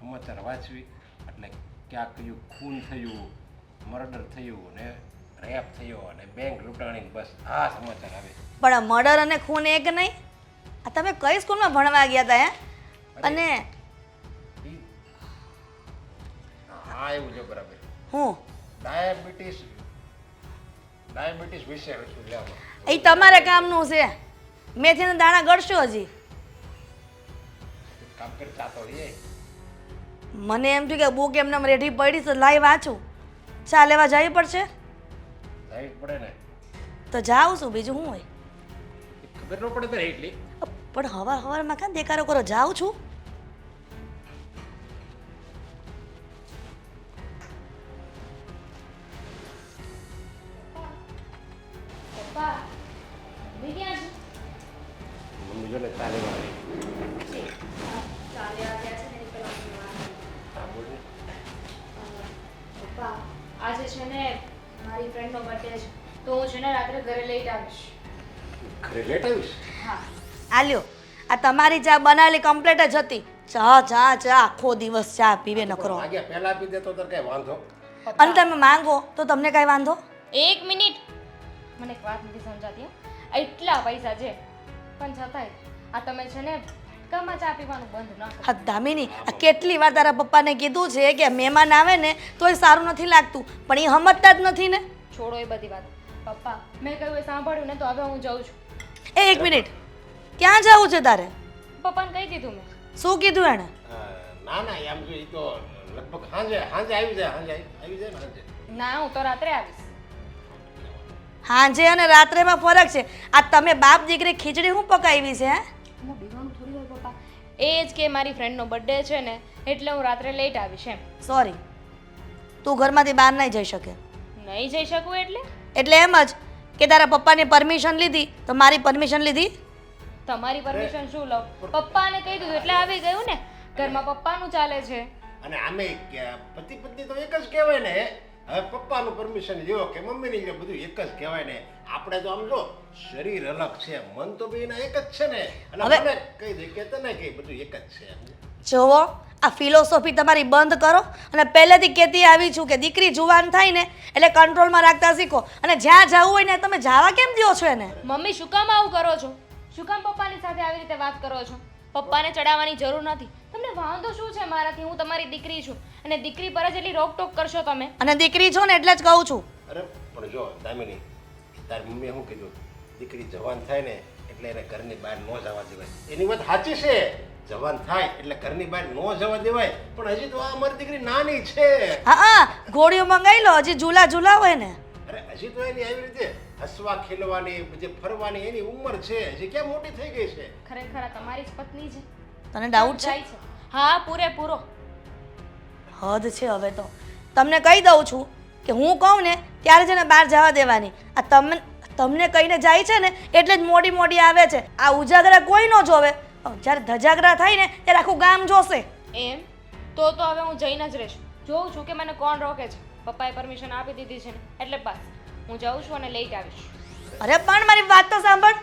સમાચાર વાંચવી એટલે ક્યાંક કયું ખૂન થયું, મર્ડર થયું ને રેપ થયો અને બેંક લૂંટાણી, બસ આ સમાચાર આવે. પણ મર્ડર અને ખૂન એક નહીં? આ તમે કઈ સ્કૂલમાં ભણવા ગયા હતા હે? અને હા એવું છે બરાબર. હું ડાયાબિટીસ વિશે રસું લેવા એ તમારે કામનું છે. મેથીના દાણા ગળશો હજી. કામ કરી ચાતો રહીએ. મને એમ થયું કે બુક એમને રેડી પડી તો લાઈ વાંચું. ચા લેવા જવી પડશે જાય પડે ને તો જાઉં છું, બીજું શું હોય. ખબર ન પડે તો એટલી. પણ હવારમાં કાં દેખાડો કરો, જાઉં છું. મમ્મી જો ને ચા લેવા આવી. હા બોલ ને. પપ્પા આજે છે ને મારી ફ્રેન્ડનો બર્થડે છે, તો હું છે ને રાત્રે ઘરે લઈ આવીશ. ઘરે લેટ આવીશ. હા આલ્યો, આ તમારી ચા બનાવેલી કમ્પ્લીટ જ હતી. ચા ચા ચા આખો દિવસ ચા પીવે ન કરો. વાગ્યા પહેલા આપી દે તો તાર કઈ વાંધો. અને તમે માંગો તો તમને કઈ વાંધો? એક મિનિટ, મને એક વાત નથી સમજાતી. એટલા પૈસા છે પણ છતાંય આ તમે છે ને કામાં ચા પીવાનું બંધ ન કરો. હા દામિની, આ કેટલી વાર તારા પપ્પાને કીધું છે કે મહેમાન આવે ને તોય સારું નથી લાગતું, પણ એ સમજતા જ નથી ને. છોડો એ બધી વાત. પપ્પા મેં કહ્યું એ સાંભળ્યું ને, તો હવે હું જાઉં છું. એક મિનિટ, ક્યાં જવું છે તારે? પપ્પાને કહી દીધું મેં. શું કીધું એને? ના ના એમ જો એ તો લગભગ સાંજે આવી જાય. સાંજે આવી જાય ને સાંજે. ના હું તો રાત્રે આવીશ. હાંજે અને રાત્રેમાં ફરક છે. આ તમે બાપ દીકરી ખીચડી શું પકાવી છે હે? એમાં બીવાનું થોડી હોય પપ્પા. એ જ કે મારી ફ્રેન્ડનો બર્થડે છે ને એટલે હું રાત્રે લેટ આવીશ એમ. સોરી, તું ઘરમાંથી બહાર નહીં જઈ શકે. નહીં જઈ શકું એટલે? એટલે એમ જ કે તારા પપ્પાની પરમિશન લીધી તો મારી પરમિશન લીધી. તમારી પરમિશન શું લઉં? પપ્પાને કહી દીધું એટલે આવી ગયું ને. ઘરમાં પપ્પાનું ચાલે છે. અને આમે પતિ પત્ની તો એક જ કહેવાય ને. હવે પપ્પાનું પરમિશન લ્યો કે મમ્મીની લ્યો, બધું એક જ કહેવાય ને. આપણે તો આમ જો શરીર અલગ છે, મન તો બે એના એક જ છે ને. અને મને કહી દે કે તને કહી, બધું એક જ છે. જોવો, આ ફિલોસોફી તમારી બંધ કરો. અને પહેલેથી કહેતી આવી છું કે દીકરી જુવાન થાય ને એટલે કંટ્રોલમાં રાખતા શીખો. અને જ્યાં જવું હોય ને તમે જવા કેમ દો છો એને? મમ્મી શું કામ આવું કરો છો? શું કામ પપ્પાની સાથે આવી રીતે વાત કરો છો? પપ્પાને ચડાવવાની જરૂર નથી. તમને વાંધો શું છે મારાથી? હું તમારી દીકરી છું અને દીકરી પર જ એટલી રોકટોક કરશો તમે. અને દીકરી છો ને એટલે જ કહું છું. અરે પણ જો દામિની, તારી મમ્મીએ શું કીધું? દીકરી જવાન થાય ને એટલે એને ઘરની બહાર ન જવા દેવાય. એની વાત સાચી છે. જવાન થાય એટલે ઘરની બહાર ન જવા દેવાય, પણ હજી તો આ અમારી દીકરી નાની છે. હા, ગોળીઓ મંગાવી લો, હજી ઝૂલા હોય ને. અરે હજી તો એની આવી રીતે હસવા ખેલવાની, જે ફરવાની એની ઉંમર છે. હજી ક્યાં મોટી થઈ ગઈ છે? ખરેખર આ તમારી જ પત્ની છે? તને ડાઉટ છે? જાય છે. હા પૂરેપૂરો. હદ છે હવે તો. તમને કહી દઉં છું કે હું કહું ને ત્યારે છે ને બહાર જવા દેવાની. આ તમને કહીને જાય છે ને એટલે જ મોડી આવે છે. આ ઉજાગરા કોઈ ન જોવે, જ્યારે ધજાગરા થાય ને ત્યારે આખું ગામ જોશે. એમ તો હવે હું જઈને જ રહીશ. જોઉં છું કે મને કોણ રોકે છે. પપ્પાએ પરમિશન આપી દીધી છે ને એટલે બસ હું જાઉં છું અને લઈ આવીશ. અરે પણ મારી વાત તો સાંભળ.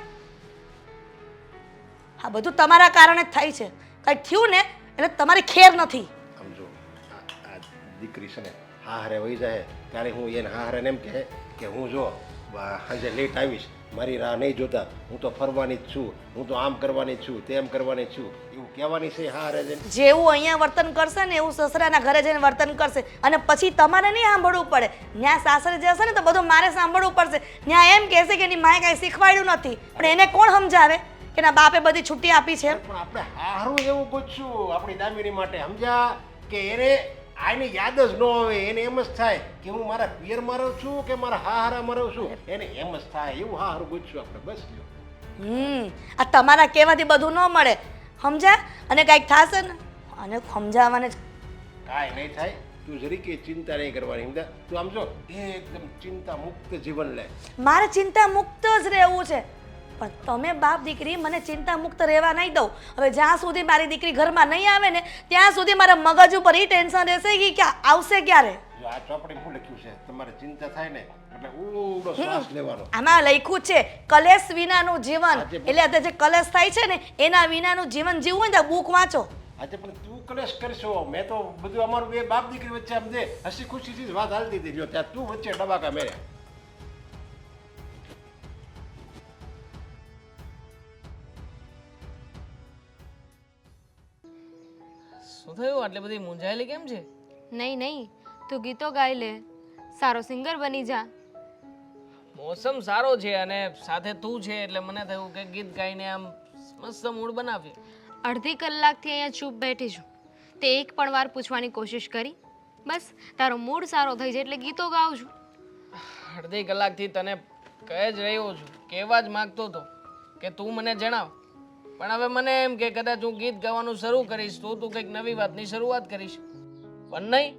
આ બધું તમારા કારણે જ થાય છે. કંઈક થયું ને એટલે તમારી ખેર નથી. સમજો આ દીકરી છે ને હારે વહી જાય ત્યારે હું એને હારે એમ કે હું જો સાંજે લેટ આવીશ, મારી રાહ નહીં જોતા, હું તો ફરવાની જ છું, હું તો આમ કરવાની જ છું, તેમ કરવાની જ છું, એવું કહેવાની છે હારે જઈને. જેવું અહીંયા વર્તન કરશે ને એવું સસરાના ઘરે જઈને વર્તન કરશે. અને પછી તમારે નહીં સાંભળવું પડે. ત્યાં સાસરે જશે ને તો બધું મારે સાંભળવું પડશે. ત્યાં એમ કહેશે કે એની માએ કાંઈ શીખવાડ્યું નથી, પણ એને કોણ સમજાવે કે ના બાપે બધી છુટ્ટી આપી છે? પણ આપણે હારું એવું ગોતશું આપણી દામિની માટે, સમજ્યા? કે એને આની યાદ જ ન આવે. એને એમ જ થાય કે હું મારા પિયરમાં રહું છું કે મારા હારામાં રહું છું. એને એમ જ થાય. એવું હારું ગોતશું આપણે. બસ લ્યો. આ તમારા કહેવાથી બધું ન મળે, સમજ્યા? અને કાંઈક થશે ને અને સમજાવવાને જ કાંઈ નહીં થાય. તું જરી કે ચિંતા નહીં કરવાની, સમજા? તું આમ જો એકદમ ચિંતા મુક્ત જીવન લે. મારે ચિંતા મુક્ત જ રહેવું છે. પણ તમે બાપ દીકરી મને ચિંતા મુક્ત રહેવા નહીં દઉં. હવે જ્યાં સુધી મારી દીકરી ઘરમાં નહીં આવે ને ત્યાં સુધી મારા મગજ ઉપર એ ટેન્શન રહેશે કે આવશે ક્યારે. જો આ ચોપડી શું લખ્યું છે? તમારે ચિંતા થાય ને એટલે ઊંડો શ્વાસ લેવાનો. આમાં લખ્યું છે કલેશ વિનાનું જીવન. એટલે અત્યારે જે કલેશ થાય છે ને એના વિનાનું જીવન જીવવું હોય ને તો બુક વાંચો. આજે પણ તું કલેશ કરશો. મેં તો બધું અમારું બે બાપ દીકરી વચ્ચે આમ દે હસી ખુશીથી જ વાત હાલતી હતી. જો ત્યાં તું વચ્ચે ડબાકા મેર્યા. શું થયું? આટલી બધી મૂંઝાયેલી કેમ છે? નહીં નહીં, તું ગીતો ગાઈ લે, સારો સિંગર બની જા. મોસમ સારો છે અને સાથે તું છે એટલે મને થયું કે ગીત ગાઈને આમ મસ્ત મૂડ બનાવીએ. અડધી કલાકથી અહીંયા ચૂપ બેઠી છું, તે એક પણ વાર પૂછવાની કોશિશ કરી? બસ તારો મૂડ સારો થઈ જાય એટલે ગીતો ગાઉં છું. અડધી કલાકથી તને કહે જ રહ્યો છું, કહેવા જ માગતો હતો કે તું મને જણાવ, પણ હવે મને એમ કે કદાચ હું ગીત ગાવાનું શરૂ કરીશ તો તું કંઈક નવી વાતની શરૂઆત કરીશ. પણ નહીં,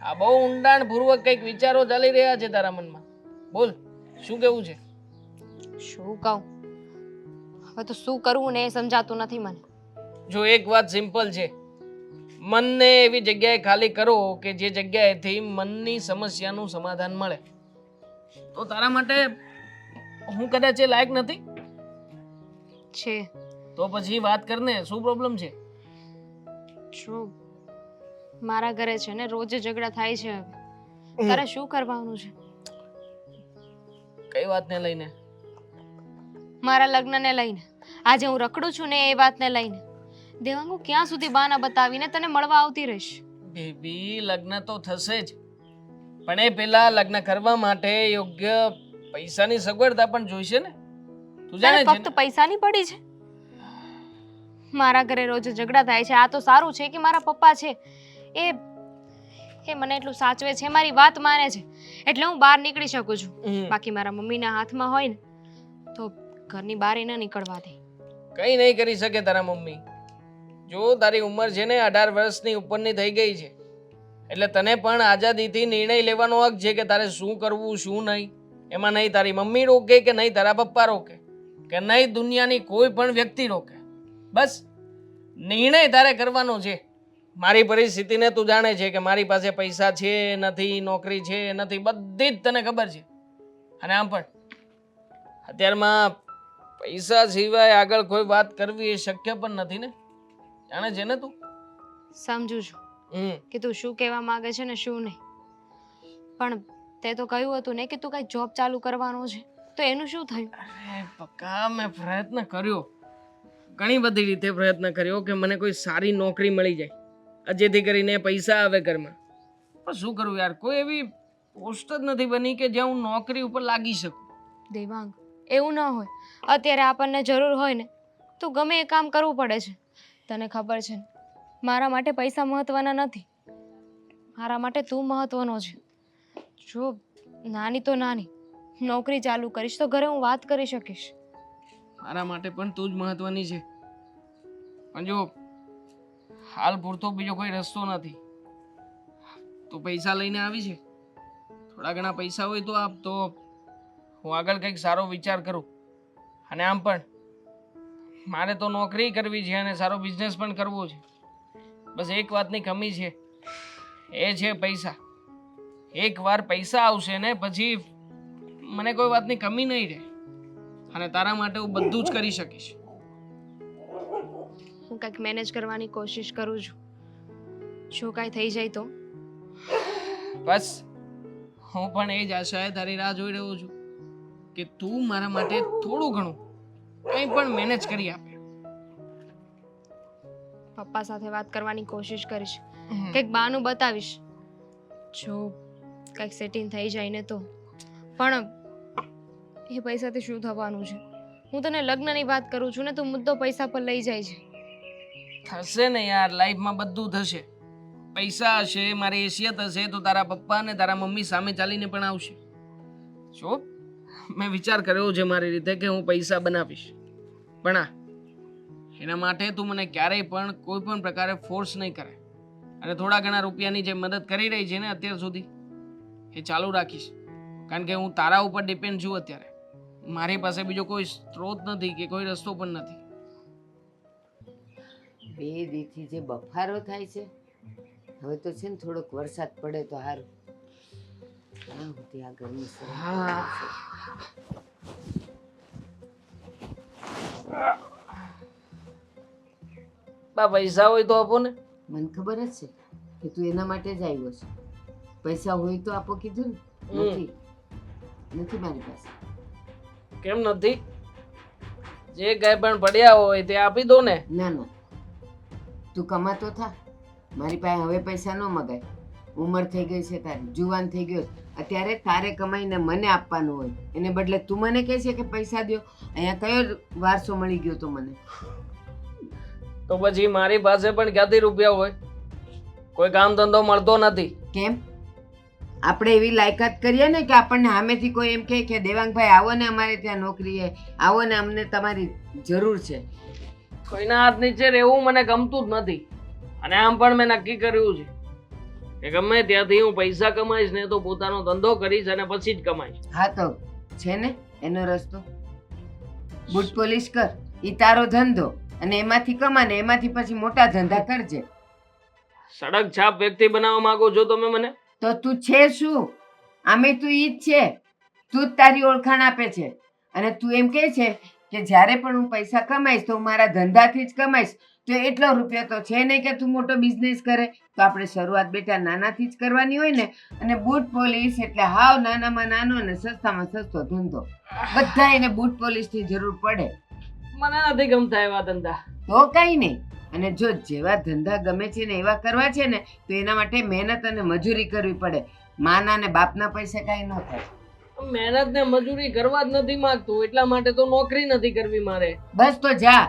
આ બહુ ઊંડાણપૂર્વક કંઈક વિચારો ચાલી રહ્યા છે તારા મનમાં. બોલ, શું કેવું છે? શું કહું? હવે તો શું કરવું ને એ સમજાતું નથી મને. જો એક વાત સિમ્પલ છે, મનને એવી જગ્યાએ ખાલી કરો કે જે જગ્યાએથી મનની સમસ્યાનું સમાધાન મળે. તો તારા માટે હું કદાચ એ લાયક નથી છે તો પછી વાત કરને, શું પ્રોબ્લેમ છે? જો મારા ઘરે છે ને રોજ ઝઘડા થાય છે. હવે તારે શું કરવાનું છે? કઈ વાતને લઈને? મારા લગ્નને લઈને. આજે હું રખડું છું ને એ વાતને લઈને. દેવાંગ, હું ક્યાં સુધી બહાના બતાવીને તને મળવા આવતી રહીશ? બેબી, લગ્ન તો થશે જ, પણ એ પહેલા લગ્ન કરવા માટે યોગ્ય પૈસાની સગવડતા પણ જોઈશે ને. તું તને જાણે છે ફક્ત પૈસાની પડી છે? મારા ઘરે રોજ ઝઘડા થાય છે. આ તો સારું છે કે મારા પપ્પા છે એ મને એટલું સાચવે છે, મારી વાત માને છે એટલે હું બહાર નીકળી શકું છું. ને બાકી મારા મમ્મીના હાથમાં હોય ને તો ઘરની બહાર ન નીકળવા દે. કઈ નહીં કરી શકે તારા મમ્મી. જો તારી ઉંમર છે ને 18 વર્ષની ઉપરની થઈ ગઈ છે એટલે તને પણ આઝાદીથી નિર્ણય લેવાનો હક છે કે તારે શું કરવું શું નહીં. એમાં નહીં તારી મમ્મી રોકે કે નહીં તારા પપ્પા રોકે કે નહીં દુનિયાની કોઈ પણ વ્યક્તિ રોકે. બસ નિર્ણય તારે કરવાનો છે. મારી પરિસ્થિતિને તું જાણે છે કે મારી પાસે પૈસા છે નથી, નોકરી છે નથી, બધી જ તને ખબર છે. અને આમ પણ અત્યારમાં પૈસા સિવાય આગળ કોઈ વાત કરવી એ શક્ય પણ નથી ને. જાણે છે ને તું? સમજુ છું કે તું શું કહેવા માંગે છે ને શું નહીં, પણ તે તો કહ્યું હતું ને કે તું કઈ જોબ ચાલુ કરવાનો છે, તો એનું શું થયું? અરે પક્કા, મેં પ્રયત્ન કર્યો, ઘણી બધી રીતે પ્રયત્ન કર્યો કે મને કોઈ સારી નોકરી મળી જાય જેથી કરીને પૈસા આવે ઘરમાં. પણ શું કરું યાર, કોઈ એવી પોસ્ટ જ નથી બની કે જ્યાં હું નોકરી ઉપર લાગી શકું. દેવાંગ, એવું ન હોય. અત્યારે આપણને જરૂર હોય ને તો ગમે એ કામ કરવું પડે છે. તને ખબર છે ને, મારા માટે પૈસા મહત્વના નથી, મારા માટે તું મહત્વનો છે. જો નાની તો નાની નોકરી ચાલુ કરીશ તો ઘરે હું વાત કરી શકીશ. મારા માટે પણ તું જ મહત્વની છે. પણ જો હાલ પૂરતો બીજો કોઈ રસ્તો નથી. તું પૈસા લઈને આવી છે, થોડા ઘણા પૈસા હોય તો આપ, તો હું આગળ કંઈક સારો વિચાર કરું. અને આમ પણ મારે તો નોકરી કરવી છે અને સારો બિઝનેસ પણ કરવો છે. બસ એક વાતની કમી છે, એ છે પૈસા. એકવાર પૈસા આવશે ને પછી મને કોઈ વાતની કમી નહીં રહે અને તારા માટે હું બધું જ કરી શકીશ. હું કંઈક મેનેજ કરવાની કોશિશ કરું છું. જો કાંઈ થઈ જાય તો? બસ હું પણ એ જ આશાએ તારી રાહ જોઈ રહ્યો છું કે તું મારા માટે થોડું ઘણું કંઈ પણ મેનેજ કરી આપે. પપ્પા સાથે વાત કરવાની કોશિશ કરીશ, કંઈક બહાનું બતાવીશ. જો કંઈક સેટિંગ થઈ જાય ને તો. પણ એ પૈસાથી શું થવાનું છે? હું તને લગ્નની વાત કરું છું ને તું મુદ્દો પૈસા પર લઈ જાય છે. થશે ને યાર, લાઈફમાં બધું થશે. પૈસા હશે, મારી હેસિયત હશે તો તારા પપ્પા અને તારા મમ્મી સામે ચાલીને પણ આવશે. જો મેં વિચાર કર્યો છે મારી રીતે કે હું પૈસા બનાવીશ, પણ એના માટે તું મને ક્યારેય પણ કોઈ પણ પ્રકારે ફોર્સ નહીં કરે. અને થોડા ઘણા રૂપિયાની જે મદદ કરી રહી છે ને અત્યાર સુધી એ ચાલુ રાખીશ, કારણ કે હું તારા ઉપર ડિપેન્ડ છું અત્યારે. મારી પાસે બીજો કોઈ સ્ત્રોત નથી કે કોઈ રસ્તો પણ નથી. બે દીથી જે બફારો થાય છે, હવે તો છે ને થોડોક વરસાદ પડે તો સારું. ક્યાં સુધી આ ગરમી સહન કરવી છે? બા પૈસા હોય તો આપો ને. મને ખબર જ છે કે તું એના માટે જ આવ્યો છે. પૈસા હોય તો આપો કીધું ને. નથી નથી મારી પાસે. કેમ નથી? જે કાંઈ પણ પડ્યા હોય તે આપી દો ને. ના ના, તું કમાતો થા. મારી પાસે હવે પૈસા ન મગાય. ઉંમર થઈ ગઈ છે તારી, જુવાન થઈ ગયો. અત્યારે તારે કમાઈને મને આપવાનું હોય, એને બદલે તું મને કહે છે કે પૈસા દ્યો. અહીંયા કયો વારસો મળી ગયો તો મને? તો પછી મારી પાસે પણ ક્યાંથી રૂપિયા હોય? કોઈ કામ ધંધો મળતો નથી. કેમ? આપણે એવી લાયકાત કરીએ ને કે આપણને સામેથી કોઈ એમ કહે કે દેવાંગભાઈ આવો ને અમારે ત્યાં નોકરીએ, આવો ને અમને તમારી જરૂર છે. કોઈના હાથ નીચે રહેવું મને ગમતું જ નથી. અને આમ પણ મેં નક્કી કર્યું છે કે ગમે ત્યાંથી હું પૈસા કમાઈશ ને તો પોતાનો ધંધો કરીશ અને પછી જ કમાઈશ. હા તો છે ને એનો રસ્તો. બૂટ પોલિશ કર, ઈ તારો ધંધો, અને એમાંથી કમા ને એમાંથી પછી મોટા ધંધા કરજે. સડક છાપ વ્યક્તિ બનાવવા માંગો છો તમે મને? તો તું છે શું? આમે તું ઈ જ છે. તું જ તારી ઓળખાણ આપે છે. અને તું એમ કહે છે કે જ્યારે પણ હું પૈસા કમાઈશ તો હું મારા ધંધાથી જ કમાઈશ. તો એટલો રૂપિયો તો છે નહીં કે તું મોટો બિઝનેસ કરે. તો આપણે શરૂઆત બેટા નાનાથી જ કરવાની હોય ને. અને બૂટ પોલિશ એટલે હાવ નાનામાં નાનો અને સસ્તામાં સસ્તો ધંધો. બધા એને બૂટ પોલિશની જરૂર પડે. મને નથી ગમતા એવા ધંધા. તો કઈ નહીં. અને જો જેવા ધંધા ગમે છે ને એવા કરવા છે ને તો એના માટે મહેનત અને મજૂરી કરવી પડે. માના ને બાપના પૈસે કાંઈ ન થાય. મહેનત ને મજૂરી કરવા જ નથી માંગતું, એટલા માટે તો નોકરી નથી કરવી મારે. બસ તો જા.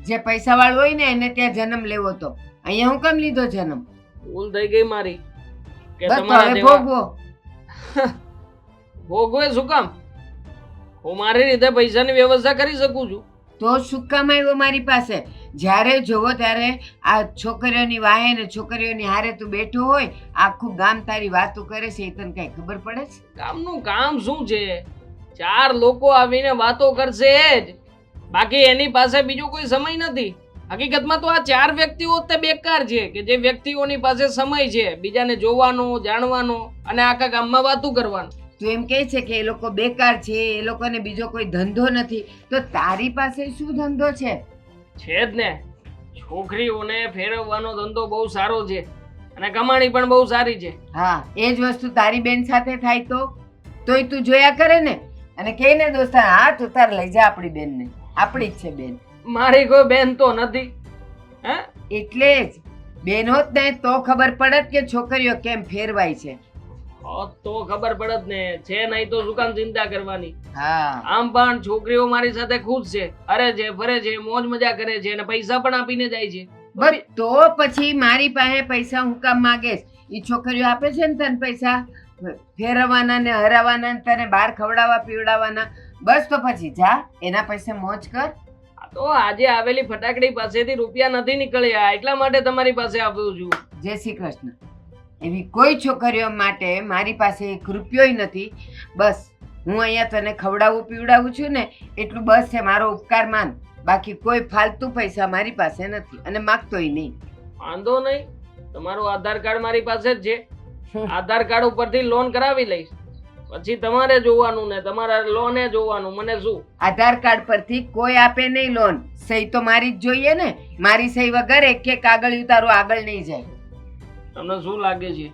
જે પૈસા વાળું હોય ને એને ત્યાં જન્મ લેવો તો. અહીંયા હું કેમ લીધો જન્મ? ભૂલ થઈ ગઈ મારી કે બસ તો તમારા હવે જેવા ભોગવો. ભોગવે શું કામ? હું મારી રીતે પૈસાની વ્યવસ્થા કરી શકું છું. તો શું કામ આવ્યો મારી પાસે? જ્યારે જોવો ત્યારે આ છોકરીઓની વાહે ને છોકરીઓની હારે તું બેઠો હોય, આખું ગામ તારી વાતો કરે છે, એ તને કઈ ખબર પડે છે? કામનું કામ શું છે? ચાર લોકો આવીને વાતો કરશે જ, બાકી એની પાસે બીજો કોઈ સમય નથી. હકીકતમાં તો આ ચાર વ્યક્તિઓ તે બેકાર છે કે જે વ્યક્તિઓની પાસે સમય છે બીજાને જોવાનો, જાણવાનો અને આખા ગામમાં વાતો કરવાનો. તું એમ કહે છે કે એ લોકો બેકાર છે, એ લોકોને બીજો કોઈ ધંધો નથી. તો તારી પાસે શું ધંધો છે? છે જ ને, છોકરીઓને ફેરવવાનો ધંધો બહુ સારો છે અને કમાણી પણ બહુ સારી છે. હા, એ જ વસ્તુ તારી બેન સાથે થાય તોય તું જોયા કરે ને. અને કહે ને દોસ્તા, હા તું તાર લઈ જા આપણી બેનને, આપણી જ છે બેન. મારી કોઈ બેન તો નથી. હે? એટલે જ બેન હોત ને તો ખબર પડત કે છોકરીઓ કેમ ફેરવાય છે. તો ખબર પડત ને. છે નહીં તો શું કામ ચિંતા કરવાની? હા, આમ પણ છોકરીઓ મારી સાથે ખુશ છે, અરે છે, ફરે છે, મોજ મજા કરે છે અને પૈસા પણ આપીને જાય છે. બસ તો પછી મારી પાસે પૈસા હું કામ માંગેશ? ઈ છોકરીઓ આપે છે ને તને પૈસા ફેરવવાના ને હરાવવાના ને તને બહાર ખવડાવવા પીવડાવવાના. બસ તો પછી જા એના પૈસે મોજ કર. તો આજે આવેલી ફટાકડી પાસેથી રૂપિયા નથી નીકળ્યા, એટલા માટે તમારી પાસે આવ્યો છું. જય શ્રી કૃષ્ણ. એવી કોઈ છોકરીઓ માટે મારી પાસે એક રૂપિયોય નથી. બસ હું અહીંયા તને ખવડાવું પીવડાવું છું ને એટલું બસ છે. મારો ઉપકાર માન. બાકી કોઈ ફાલતુ પૈસા મારી પાસે નથી અને માગતોય નહીં. વાંધો નહીં, તમારું આધાર કાર્ડ મારી પાસે જ છે. આધાર કાર્ડ ઉપરથી લોન કરાવી લઈશ, પછી તમારે જોવાનું ને તમારા લોને જોવાનું. મને શું? આધાર કાર્ડ પરથી કોઈ આપે નહીં લોન. સહી તો મારી જ જોઈએ ને. મારી સહી વગર એક એક કાગળિયું તારું આગળ નહીં જાય. તમને શું લાગે છે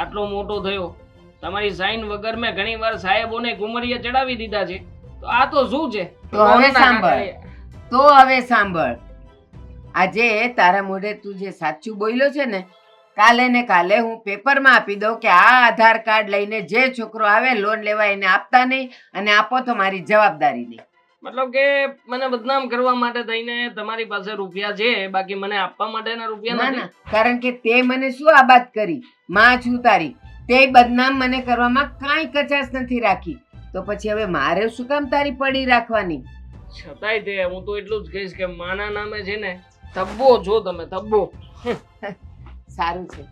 આટલો મોટો થયો, તમારી સાઈન વગર મેં ઘણી વાર સાહેબોને કુમરીએ ચડાવી દીધા છે, તો આ તો શું છે? તો હવે સાંભળ. આજે તારા મોઢે તું જે સાચું બોલ્યો છે ને, કાલે ને કાલે હું પેપરમાં આપી દઉં કે આ આધાર કાર્ડ લઈને જે છોકરો આવે લોન લેવા એને આપતા નહીં, અને આપો તો મારી જવાબદારી નહીં. મતલબ કે મને બદનામ કરવા માટે થઈને તમારી પાસે રૂપિયા છે, બાકી મને આપવા માટેના રૂપિયા ના નથી. ના, કારણ કે તે મને શું આબાદ કરી, માં છું તારી. તે બદનામ મને કરવામાં કાંઈ કચાશ નથી રાખી. તો પછી હવે મારે શું કામ તારી પડી રાખવાની? છતાંય તે હું તો એટલું જ કહીશ કે માના નામે છે ને ધબ્બો છો તમે, ધબ્બો. સારું છે,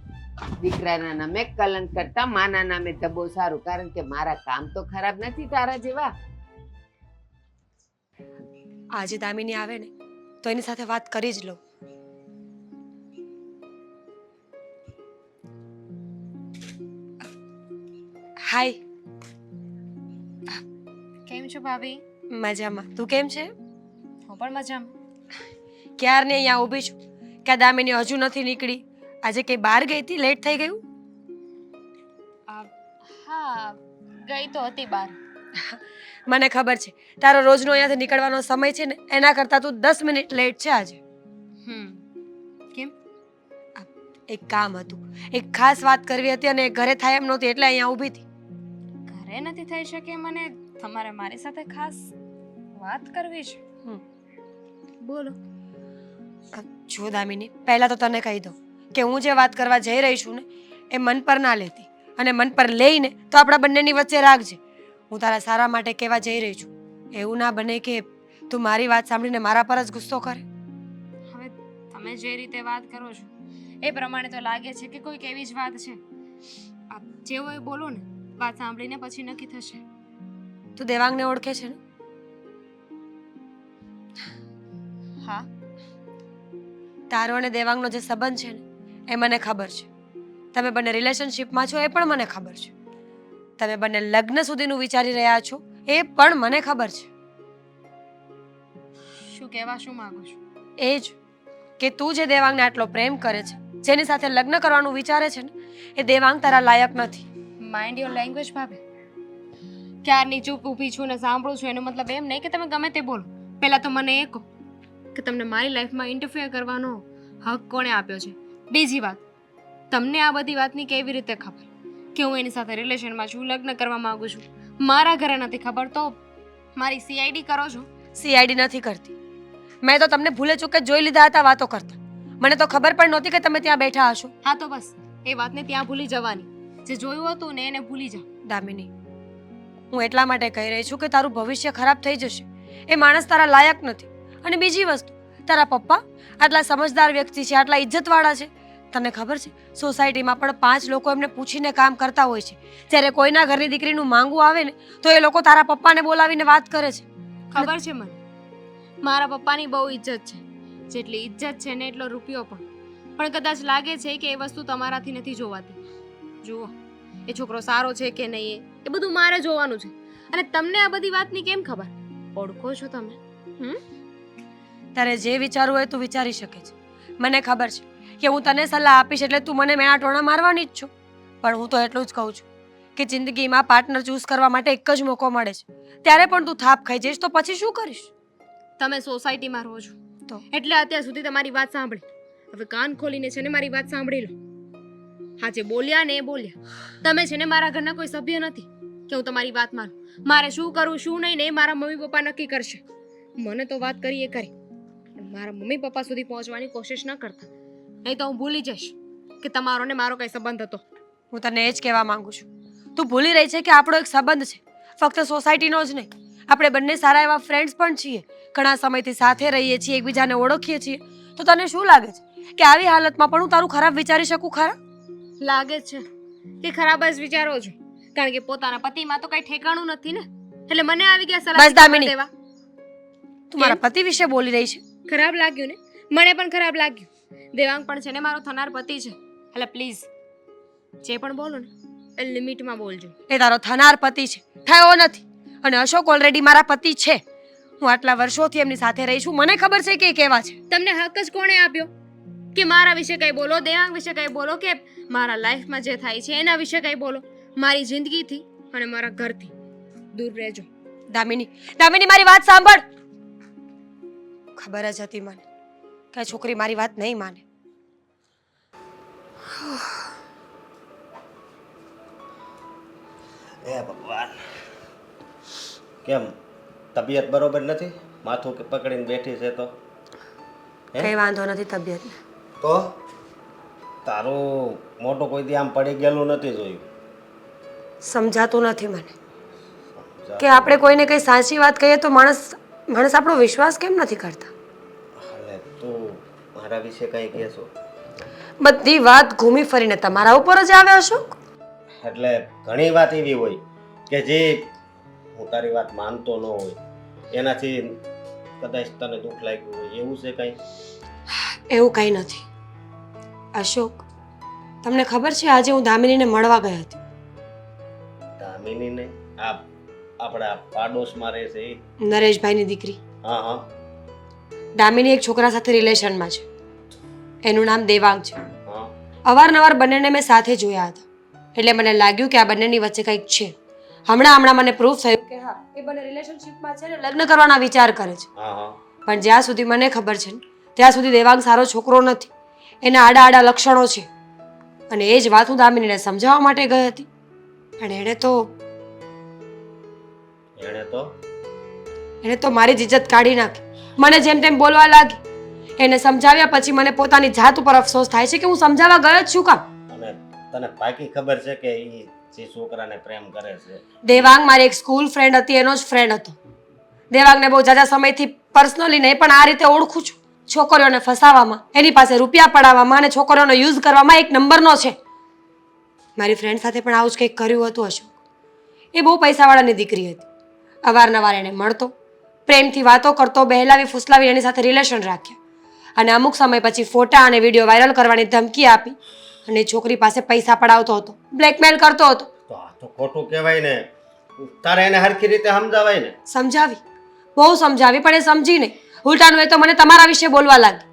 દીકરાના નામે કલંક કરતા માના નામે ધબ્બો સારું. કારણ કે મારા કામ તો ખરાબ નથી તારા જેવા. આજે દામિની આવે ને તો એની સાથે વાત કરી જ લઉં. હાય. કેમ છો ભાભી? મજામાં. તું કેમ છે? હું પણ મજામાં. ક્યારની અહીંયા ઊભી છું, કે આ દામિની હજુ નથી નીકળી? આજે કઈ બહાર ગઈ હતી? લેટ થઈ ગયું? હા, ગઈ તો હતી બહાર. મને ખબર છે તારો રોજનો અહીંયાથી નીકળવાનો સમય છે ને એના કરતાં તું 10 મિનિટ લેટ છે આજે. કેમ? એક કામ હતું, એક ખાસ વાત કરવી હતી અને ઘરે થાય એમ નહોતી એટલે અહીંયા ઊભી હતી. ઘરે નથી થઈ શકે મને? તમારે મારી સાથે ખાસ વાત કરવી છે. બોલો. જો દામિની, પહેલા તો તને કહી દઉં કે હું જે વાત કરવા જઈ રહી છું ને એ મન પર ના લેતી, અને મન પર લઈને તો આપણા બંનેની વચ્ચે રાખજે. હું તારા સારા માટે કહેવા જઈ રહી છું. એવું ના બને કે તું મારી વાત સાંભળીને મારા પર જ ગુસ્સો કરે. હવે તમે જે રીતે વાત કરો છો એ પ્રમાણે તો લાગે છે કે કોઈક એવી જ વાત છે. આપ જેવો એ બોલો ને, વાત સાંભળીને પછી નક્કી થશે. તું દેવાંગને ઓળખે છે ને? હા. તારો અને દેવાંગનો જે સંબંધ છે ને એ મને ખબર છે. તમે બંને રિલેશનશિપમાં છો એ પણ મને ખબર છે. તમે બંને લગ્ન સુધીનું વિચારી રહ્યા છો એ પણ મને ખબર છે. શું કહેવા શું માંગો છો? એ જ કે તું જે દેવાંગને આટલો પ્રેમ કરે છે, જેની સાથે લગ્ન કરવાનું વિચારે છે ને, એ દેવાંગ તારા લાયક નથી. માઇન્ડ યોર લેંગ્વેજ ભાભી. ક્યારની ચૂપ ઊભી છું ને સાંભળું છું એનો મતલબ એમ નહીં કે તમે ગમે તે બોલો. પહેલાં તો મને એ કહો કે તમને મારી લાઈફમાં ઇન્ટરફિયર કરવાનો હક કોણે આપ્યો છે? બીજી વાત, તમને આ બધી વાતની કેવી રીતે ખબર કે હું એની સાથે રિલેશનમાં છું, લગ્ન કરવા માંગુ છું? મારા ઘરે નથી ખબર તો મારી સીઆઈડી કરો છો? સીઆઈડી નથી કરતી. મેં તો તમને ભૂલે ચૂકે જોઈ લીધા હતા વાતો કરતા. મને તો ખબર પણ નહોતી કે તમે ત્યાં બેઠા હશો. હા તો બસ એ વાતને ત્યાં ભૂલી જવાની. જે જોયું હતું ને એને ભૂલી જા. દામિની, હું એટલા માટે કહી રહી છું કે તારું ભવિષ્ય ખરાબ થઈ જશે. એ માણસ તારા લાયક નથી. અને બીજી વસ્તુ, તારા પપ્પા આટલા સમજદાર વ્યક્તિ છે, આટલા ઇજ્જતવાળા છે. તને ખબર છે સોસાયટીમાં પણ 5 લોકો એમને પૂછીને કામ કરતા હોય છે. જ્યારે કોઈના ઘરની દીકરીનું માંગવું આવે ને તો એ લોકો તારા પપ્પાને બોલાવીને વાત કરે છે. ખબર છે મને, મારા પપ્પાની બહુ ઇજ્જત છે. જેટલી ઇજ્જત છે ને એટલો રૂપિયો પણ કદાચ લાગે છે કે એ વસ્તુ તમારાથી નથી જોવાતી. જુઓ, એ છોકરો સારો છે કે નહીં એ બધું મારે જોવાનું છે. અને તમને આ બધી વાતની કેમ ખબર? ઓળખો છો તમે? તારે જે વિચારવું હોય તું વિચારી શકે છે. મને ખબર છે કે હું તને સલાહ આપીશ એટલે તું મને મેણા ટોણા મારવાની જ છું. પણ હું તો એટલું જ કહું છું કે જિંદગીમાં પાર્ટનર ચૂઝ કરવા માટે એક જ મોકો મળે છે. ત્યારે પણ તું થાપ ખાઈ જઈશ તો પછી શું કરીશ? તમે સોસાયટીમાં રહો છો તો એટલે અત્યાર સુધી તમારી વાત સાંભળી. હવે કાન ખોલીને છે ને મારી વાત સાંભળી લો. હા, જે બોલ્યા ને એ બોલ્યા. તમે છે ને મારા ઘરના કોઈ સભ્ય નથી કે હું તમારી વાત માનું. મારે શું કરવું શું નહીં ને એ મારા મમ્મી પપ્પા નક્કી કરશે. મને તો વાત કરી એ કરી, મારા મમ્મી પપ્પા સુધી પહોંચવાની કોશિશ ન કરતા, નહીં તો હું ભૂલી જઈશ કે તમારો ને મારો કઈ સંબંધ હતો. હું તને એ જ કહેવા માંગુ છું. તું ભૂલી રહી છે કે આપણો એક સંબંધ છે, ફક્ત સોસાયટીનો જ નહીં. આપણે બંને સારા એવા ફ્રેન્ડ્સ પણ છીએ. ઘણા સમયથી સાથે રહીએ છીએ, એકબીજાને ઓળખીએ છીએ. તો તને શું લાગે છે કે આવી હાલતમાં પણ હું તારું ખરાબ વિચારી શકું ખરા? લાગે છે કે ખરાબ જ વિચારો છો, કારણ કે પોતાના પતિમાં તો કઈ ઠેકાણું નથી ને. એટલે મને આવી ગયા સલાહ બસ દામિની, દેવા. તું મારા પતિ વિશે બોલી રહી છે. ખરાબ લાગ્યું ને? મને પણ ખરાબ લાગ્યું. દેવાંગ પણ છે ને મારો થનાર પતિ છે. એટલે પ્લીઝ જે પણ બોલો ને એ લિમિટમાં બોલજો. એ તારો થનાર પતિ છે, થયો નથી. અને અશોક ઓલરેડી મારા પતિ છે. હું આટલા વર્ષોથી એમની સાથે રહી છું, મને ખબર છે કે એ કેવા છે. તમને હક જ કોણે આપ્યો કે મારા વિશે કઈ બોલો, દેવાંગ વિશે કઈ બોલો, કે મારા લાઈફમાં જે થાય છે એના વિશે કઈ બોલો? મારી જિંદગીથી અને મારા ઘરથી દૂર રહેજો. દામિની, દામિની, મારી વાત સાંભળ. ખબર જ હતી મને કે આ છોકરી મારી વાત નહીં માને. હે ભગવાન, કેમ તબિયત બરોબર નથી? માથું કે પકડીને બેઠી છે તો કઈ વાંધો નથી તબિયતને. તો તારું મોટું કોઈ દી આમ પડી ગયેલું નથી જોયું. સમજાતું નથી મને કે આપણે કોઈને કઈ સાચી વાત કહીએ તો માણસ આપણો વિશ્વાસ કેમ નથી કરતા. એટલે તું મારા વિશે કઈ કહેશો? બધી વાત ઘૂમી ફરીને તમારા ઉપર જ આવે અશોક. એટલે ઘણી વાત એવી હોય કે જે હું તારી વાત માનતો ન હોય, એનાથી કદાચ તને દુઃખ લાગ્યું હોય, એવું છે કઈ? એવું કંઈ નથી અશોક. તમને ખબર છે આજે હું દામિનીને મળવા ગઈ હતી. દામિનીને? આ આપણા પાડોશમાં રહે છે એ? નરેશભાઈની દીકરી. હા હા. દામિની એક છોકરા સાથે રિલેશનમાં છે. એનું નામ દેવાંગ છે. હા અવારનવાર બંનેને મેં સાથે જોયા હતા, એટલે મને લાગ્યું કે આ બંનેની વચ્ચે કંઈક છે. હમણાં મને પ્રૂફ થયું કે હા, એ બંને રિલેશનશિપમાં છે ને લગ્ન કરવાના વિચાર કરે છે. હા હા પણ જ્યાં સુધી મને ખબર છે ને ત્યાં સુધી દેવાંગ સારો છોકરો નથી. એના આડા આડા લક્ષણો છે. અને એ જ વાત હું દામિનીને સમજાવવા માટે ગઈ હતી, પણ એણે તો મારી જ ઇજ્જત કાઢી નાખી. મને જેમ તેમ બોલવા લાગી. એને સમજાવ્યા પછી મને પોતાની જાત ઉપર અફસોસ થાય છે કે હું સમજાવવા ગયો જ શું કામ. અને તને પાકી ખબર છે કે એ જે છોકરાને પ્રેમ કરે છે? દેવાંગ મારી એક સ્કૂલ ફ્રેન્ડ હતી, એનો જ ફ્રેન્ડ હતો. દેવાંગને બહુ જાજા સમયથી પર્સનલી નહીં પણ આ રીતે ઓળખું છું. છોકરીઓને ફસાવામાં, એની પાસે રૂપિયા પડાવવામાં અને છોકરીઓનો યુઝ કરવામાં એક નંબરનો છે. મારી ફ્રેન્ડ સાથે પણ આવું જ કંઈક કર્યું હતું અશોક. એ બહુ પૈસાવાળાની દીકરી હતી. અવારનવાર એને મળતો, પ્રેમથી વાતો કરતો, બહેલાવી ફૂસલાવી એની સાથે રિલેશન રાખ્યા અને અમુક સમય પછી ફોટા અને વિડીયો વાયરલ કરવાની ધમકી આપી અને છોકરી પાસે પૈસા પડાવતો હતો, બ્લેકમેલ કરતો હતો. તો આ તો ખોટું કહેવાય ને. તારે એને હરખી રીતે સમજાવાય ને. સમજાવી, બહુ સમજાવી, પણ એ સમજી નહીં. ઉલટાનું એ તો મને તમારા વિશે બોલવા લાગી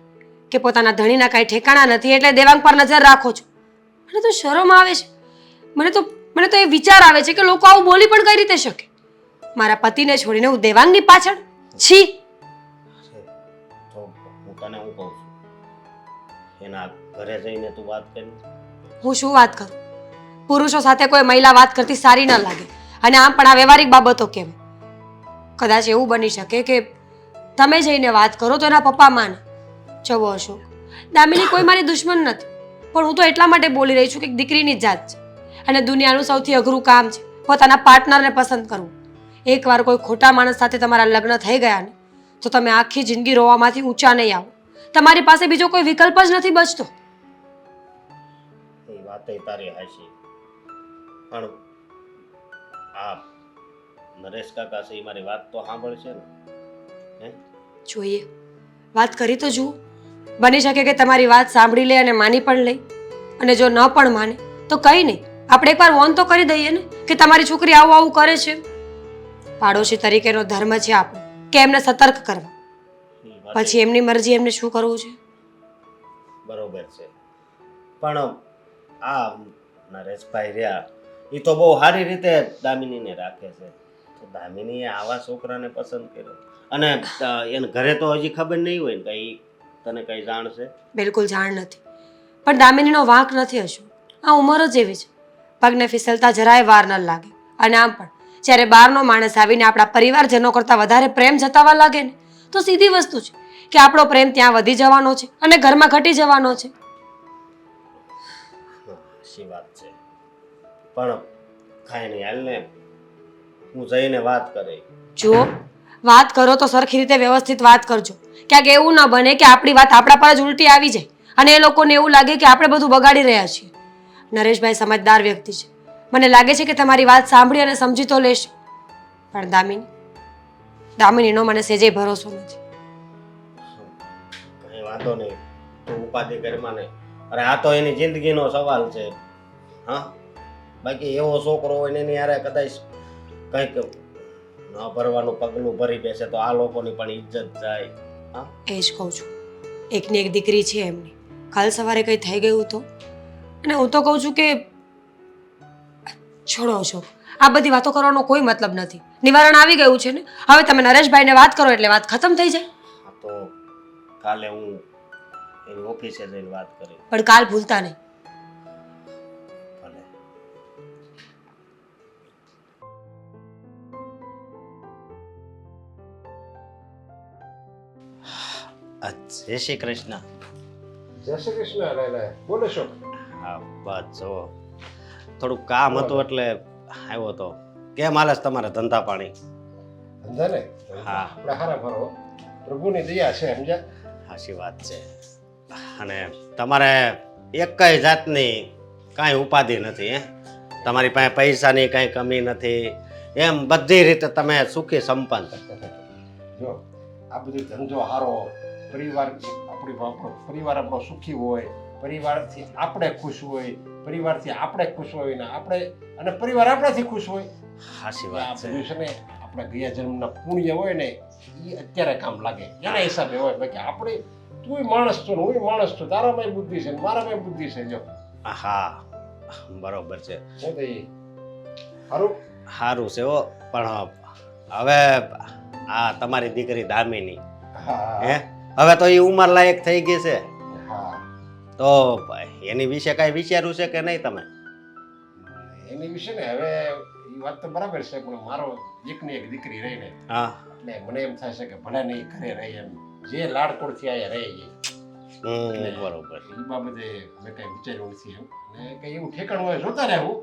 કે પોતાના ધણીના કાંઈ ઠેકાણા નથી એટલે દેવાંગ પર નજર રાખો છો. મને તો શરમ આવે છે. મને તો એ વિચાર આવે છે કે લોકો આવું બોલી પણ કઈ રીતે શકે. મારા પતિને છોડીને હું દેવાંગની પાછળ? છી. તો હું તને હું કહું છું, એના ઘરે જઈને તું વાત કરી. હું શું વાત કરું? પુરુષો સાથે કોઈ મહિલા વાત કરતી સારી ન લાગે. અને આમ પણ આ વ્યવહારિક બાબતો કહેવાય. કદાચ એવું બની શકે કે તમે જઈને વાત કરો તો એના પપ્પા માને. જવો અશોક, દામિની કોઈ મારી દુશ્મન નથી, પણ હું તો એટલા માટે બોલી રહી છું કે દીકરીની જ જાત છે અને દુનિયાનું સૌથી અઘરું કામ છે પોતાના પાર્ટનરને પસંદ કરવું. એકવાર કોઈ ખોટા માણસ સાથે તમારા લગ્ન થઈ ગયા ને તો તમે આખી જિંદગી રોવામાંથી ઊંચા નહીં આવો. તમારી પાસે બીજો કોઈ વિકલ્પ જ નથી બચતો. એ વાત તારી હાચી, પણ આ નરેશ કાકા છે એ મારી વાત તો સાંભળશે ને. જોઈએ, વાત કરી તો જુઓ. બની શકે કે તમારી વાત સાંભળી લે અને માની પણ લે. અને જો ન પણ માને તો કંઈ નહીં, આપણે એકવાર વોર્ન તો કરી દઈએ ને કે તમારી છોકરી આવું આવું કરે છે. પાડોશી તરીકેનો ધર્મ છે આપણો કે એમને સતર્ક કરવા. પછી એમની મરજી, એમને શું કરવું છે. બરોબર છે, પણ આ નરેશભાઈ રહ્યા એ તો બહુ સારી રીતે દામિનીને રાખે છે. તો દામિનીએ આવા છોકરાને પસંદ કર્યો અને એને ઘરે તો હજી ખબર નહીં હોય ને કઈ તને કઈ જાણ છે? બિલકુલ જાણ નથી, પણ દામિનીનો વાંક નથી હશું. આ ઉંમર જ એવી છે, પગને ફિસલતા જરાય વાર ન લાગે. અને આમ પણ જ્યારે બહારનો માણસ આવીને આપણા પરિવારજનો કરતાં વધારે પ્રેમ જતાવવા લાગે ને તો સીધી વસ્તુ છે કે આપણો પ્રેમ ત્યાં વધી જવાનો છે અને ઘરમાં ઘટી જવાનો છે. સાચી વાત છે, પણ કાંઈ નહીં, હાલ ને હું જઈને વાત કરે. જુઓ, વાત કરો તો સરખી રીતે વ્યવસ્થિત વાત કરજો. ક્યાંક એવું ન બને કે આપણી વાત આપણા પર જ ઉલટી આવી જાય અને એ લોકોને એવું લાગે કે આપણે બધું બગાડી રહ્યા છીએ. નરેશભાઈ સમજદાર વ્યક્તિ છે. મને લાગે છે કે તમારી વાત સાંભળી અને સમજી તો લેશે. પણ દામિનીનો મને સેજે ભરોસો નથી. કંઈ વાંધો નહીં, તું ઉપાધિ ઘરમાં નહીં. અરે આ તો એની જિંદગીનો સવાલ છે. હા, બાકી એવો છોકરો હોય ને એની યારે કદાચ કંઈક ન ભરવાનું પગલું ભરી બેસે તો આ લોકોની પણ ઇજ્જત જાય. હા, એ જ કહું છું. એકની એક દીકરી છે એમની. કાલ સવારે કંઈ થઈ ગયું તો, અને હું તો કહું છું કે છોડો અશોક, આ બધી વાતો કરવાનો કોઈ મતલબ નથી. નિવારણ આવી ગયું છે ને, હવે તમે નરેશભાઈને વાત કરો એટલે વાત ખતમ થઈ જાય. હા તો કાલે હું એની ઓફિસે જઈને વાત કરી. પણ કાલ ભૂલતા નહીં. ભલે. જય શ્રી કૃષ્ણ. જય શ્રી કૃષ્ણ. લે બોલો છો? હા બસ જો થોડુંક કામ હતું એટલે આવ્યો તો. કેમ હાલે છે તમારા ધંધા પાણી? ધંધા ને હા. આપણે હારા ભરો, પ્રભુની દયા છે, સમજ્યા? સાચી વાત છે. અને તમારે એકેય જાતની કાંઈ ઉપાધિ નથી હે? તમારી પાસે પૈસાની કાંઈ કમી નથી, એમ બધી રીતે તમે સુખી સંપન્ન. જો આ બધું ધંધો હારો, પરિવાર આપણો પરિવાર આપણો સુખી હોય, પરિવારથી આપણે ખુશ હોય, પરિવારથી આપણે ખુશ હોય ને આપણે અને પરિવાર આપણાથી ખુશ હોય. સાચી આ વાત છે. બધું છે ને આપણા ગયા જન્મના પુણ્ય હોય ને એ અત્યારે કામ લાગે, એના હિસાબે હોય. બાકી આપણે તુંય માણસ છો ને હુંય માણસ છું, તારામાંય બુદ્ધિ છે ને મારામાંય બુદ્ધિ છે. જો હા બરોબર છે, છે તો એ સારું. સારું છે હો. પણ હવે આ તમારી દીકરી દામિની હા હે હવે તો એ ઉંમર લાયક થઈ ગઈ છે, હા, તો એની વિશે કાંઈ વિચાર્યું છે કે નહીં તમે? એની વિશે ને હવે એ વાત તો બરાબર છે, પણ મારો એકની એક દીકરી રહી ને હા એટલે મને એમ થાય છે કે ભલે નહીં ઘરે રહી, એમ જે લાડકોડથી અહીંયા રહી બરોબર. એ બાબતે મેં કઈ વિચાર્યું નથી એમ, અને કઈ એવું ઠેકાણું હોય જોતા રહેવું,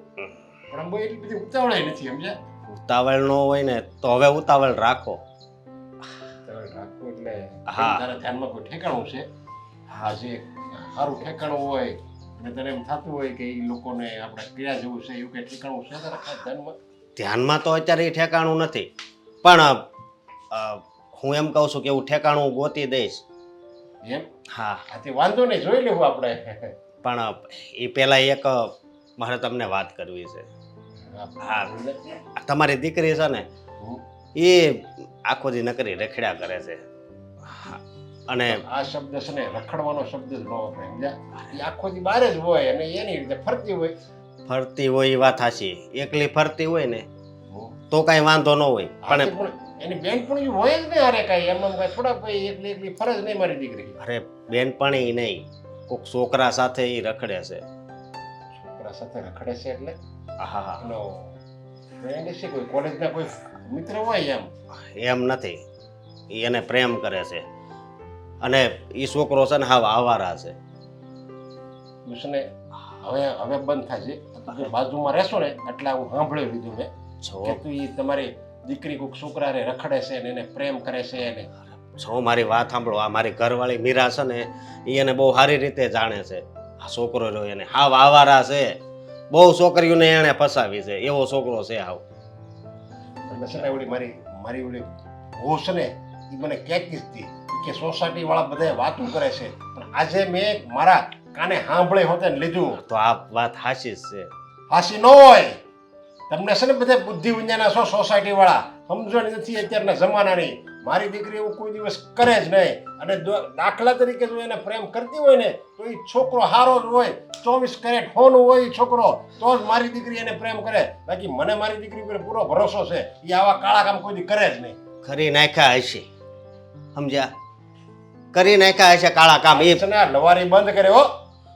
પણ આમ બહુ એટલી બધી ઉતાવળાય નથી સમજ્યા. ઉતાવળ ન હોય ને તો હવે ઉતાવળ રાખો. ઉતાવળ રાખવું એટલે હા. તારા ધ્યાનમાં કોઈ ઠેકાણું છે? હા, જે સારું ઠેકાણું હોય અને તને એમ થતું હોય કે એ લોકોને આપણે ક્યાં જેવું છે એવું કઈ ઠેકાણું છે તારા ખાસ ધ્યાનમાં? ધ્યાનમાં તો અત્યારે એ ઠેકાણું નથી, પણ હું એમ કહું છું કે એવું ઠેકાણું હું ગોતી દઈશ. એમ? હા, આથી વાંધો નહીં, જોઈ લેવું આપણે. પણ એ પહેલા એક મારે તમને વાત કરવી છે. હા, આ તમારી દીકરી છે ને એ આખો દી નકરી રખડ્યા કરે છે. હા, અને આ શબ્દ છે ને રખડવાનો શબ્દ જ ન વપરાય સમજ્યા. એ આખો દી બહાર જ હોય અને એની રીતે ફરતી હોય. ફરતી હોય એ વાત સાચી, એકલી ફરતી હોય ને તો કાંઈ વાંધો ન હોય, પણ પણ એની બેનપણી હોય જ નહીં, અરે કઈ એમ કઈ થોડા કોઈ એકલી એકલી ફરજ નહીં મારી દીકરી. અરે બેનપણી નહીં, કોઈક છોકરા સાથે એ રખડે છે. છોકરા સાથે રખડે છે એટલે હા, એનો ફ્રેન્ડ છે, કોઈ કોલેજના કોઈ મિત્ર હોય એમ? એમ નથી, ઈ એને પ્રેમ કરે છે અને એ છોકરો છે ને હાવ આવારા છે. ને હવે હવે બંધ થાય છે, બાજુમાં રહેશો ને એટલે હું સાંભળી લીધું મેં જો કે તું ઈ તમારી દીકરી કોઈક છોકરાને રખડે છે ને એને પ્રેમ કરે છે ને. જો મારી વાત સાંભળો, આ મારી ઘરવાળી મીરા છે ને એ એને બહુ સારી રીતે જાણે છે. આ છોકરો રહ્યો એને હાવ આવારા છે, બહુ છોકરીઓને એને ફસાવી છે, એવો છોકરો છે હાવ. એટલે છે ને ઓલી મારી ઓલી બહુ છે ને એ મને કહેતી જ હતી કે સોસાયટી વાળા બધા વાતો કરે છે, પણ આજે મેં મારા કાને સાંભળી હોતે ને લીધું. તો આ વાત હાચી જ છે. હાસી ન હોય, તમને છે ને બધા બુદ્ધિ વિજ્ઞાના છો સોસાયટી વાળા, સમજણ નથી અત્યારના જમાનાની. મારી દીકરી એવું કોઈ દિવસ કરે જ નહીં, અને દાખલા તરીકે જો એને પ્રેમ કરતી હોય ને તો એ છોકરો હારો જ હોય, 24 કેરેટ હોનું હોય એ છોકરો, તો જ મારી દીકરી એને પ્રેમ કરે. બાકી મને મારી દીકરી પર પૂરો ભરોસો છે, એ આવા કાળા કામ કોઈ દી કરે જ નહીં. કરી નાખ્યા હશે, સમજ્યા? કરી નાખ્યા હશે કાળા કામ. એ છે ને આ લવારી બંધ કરે હો,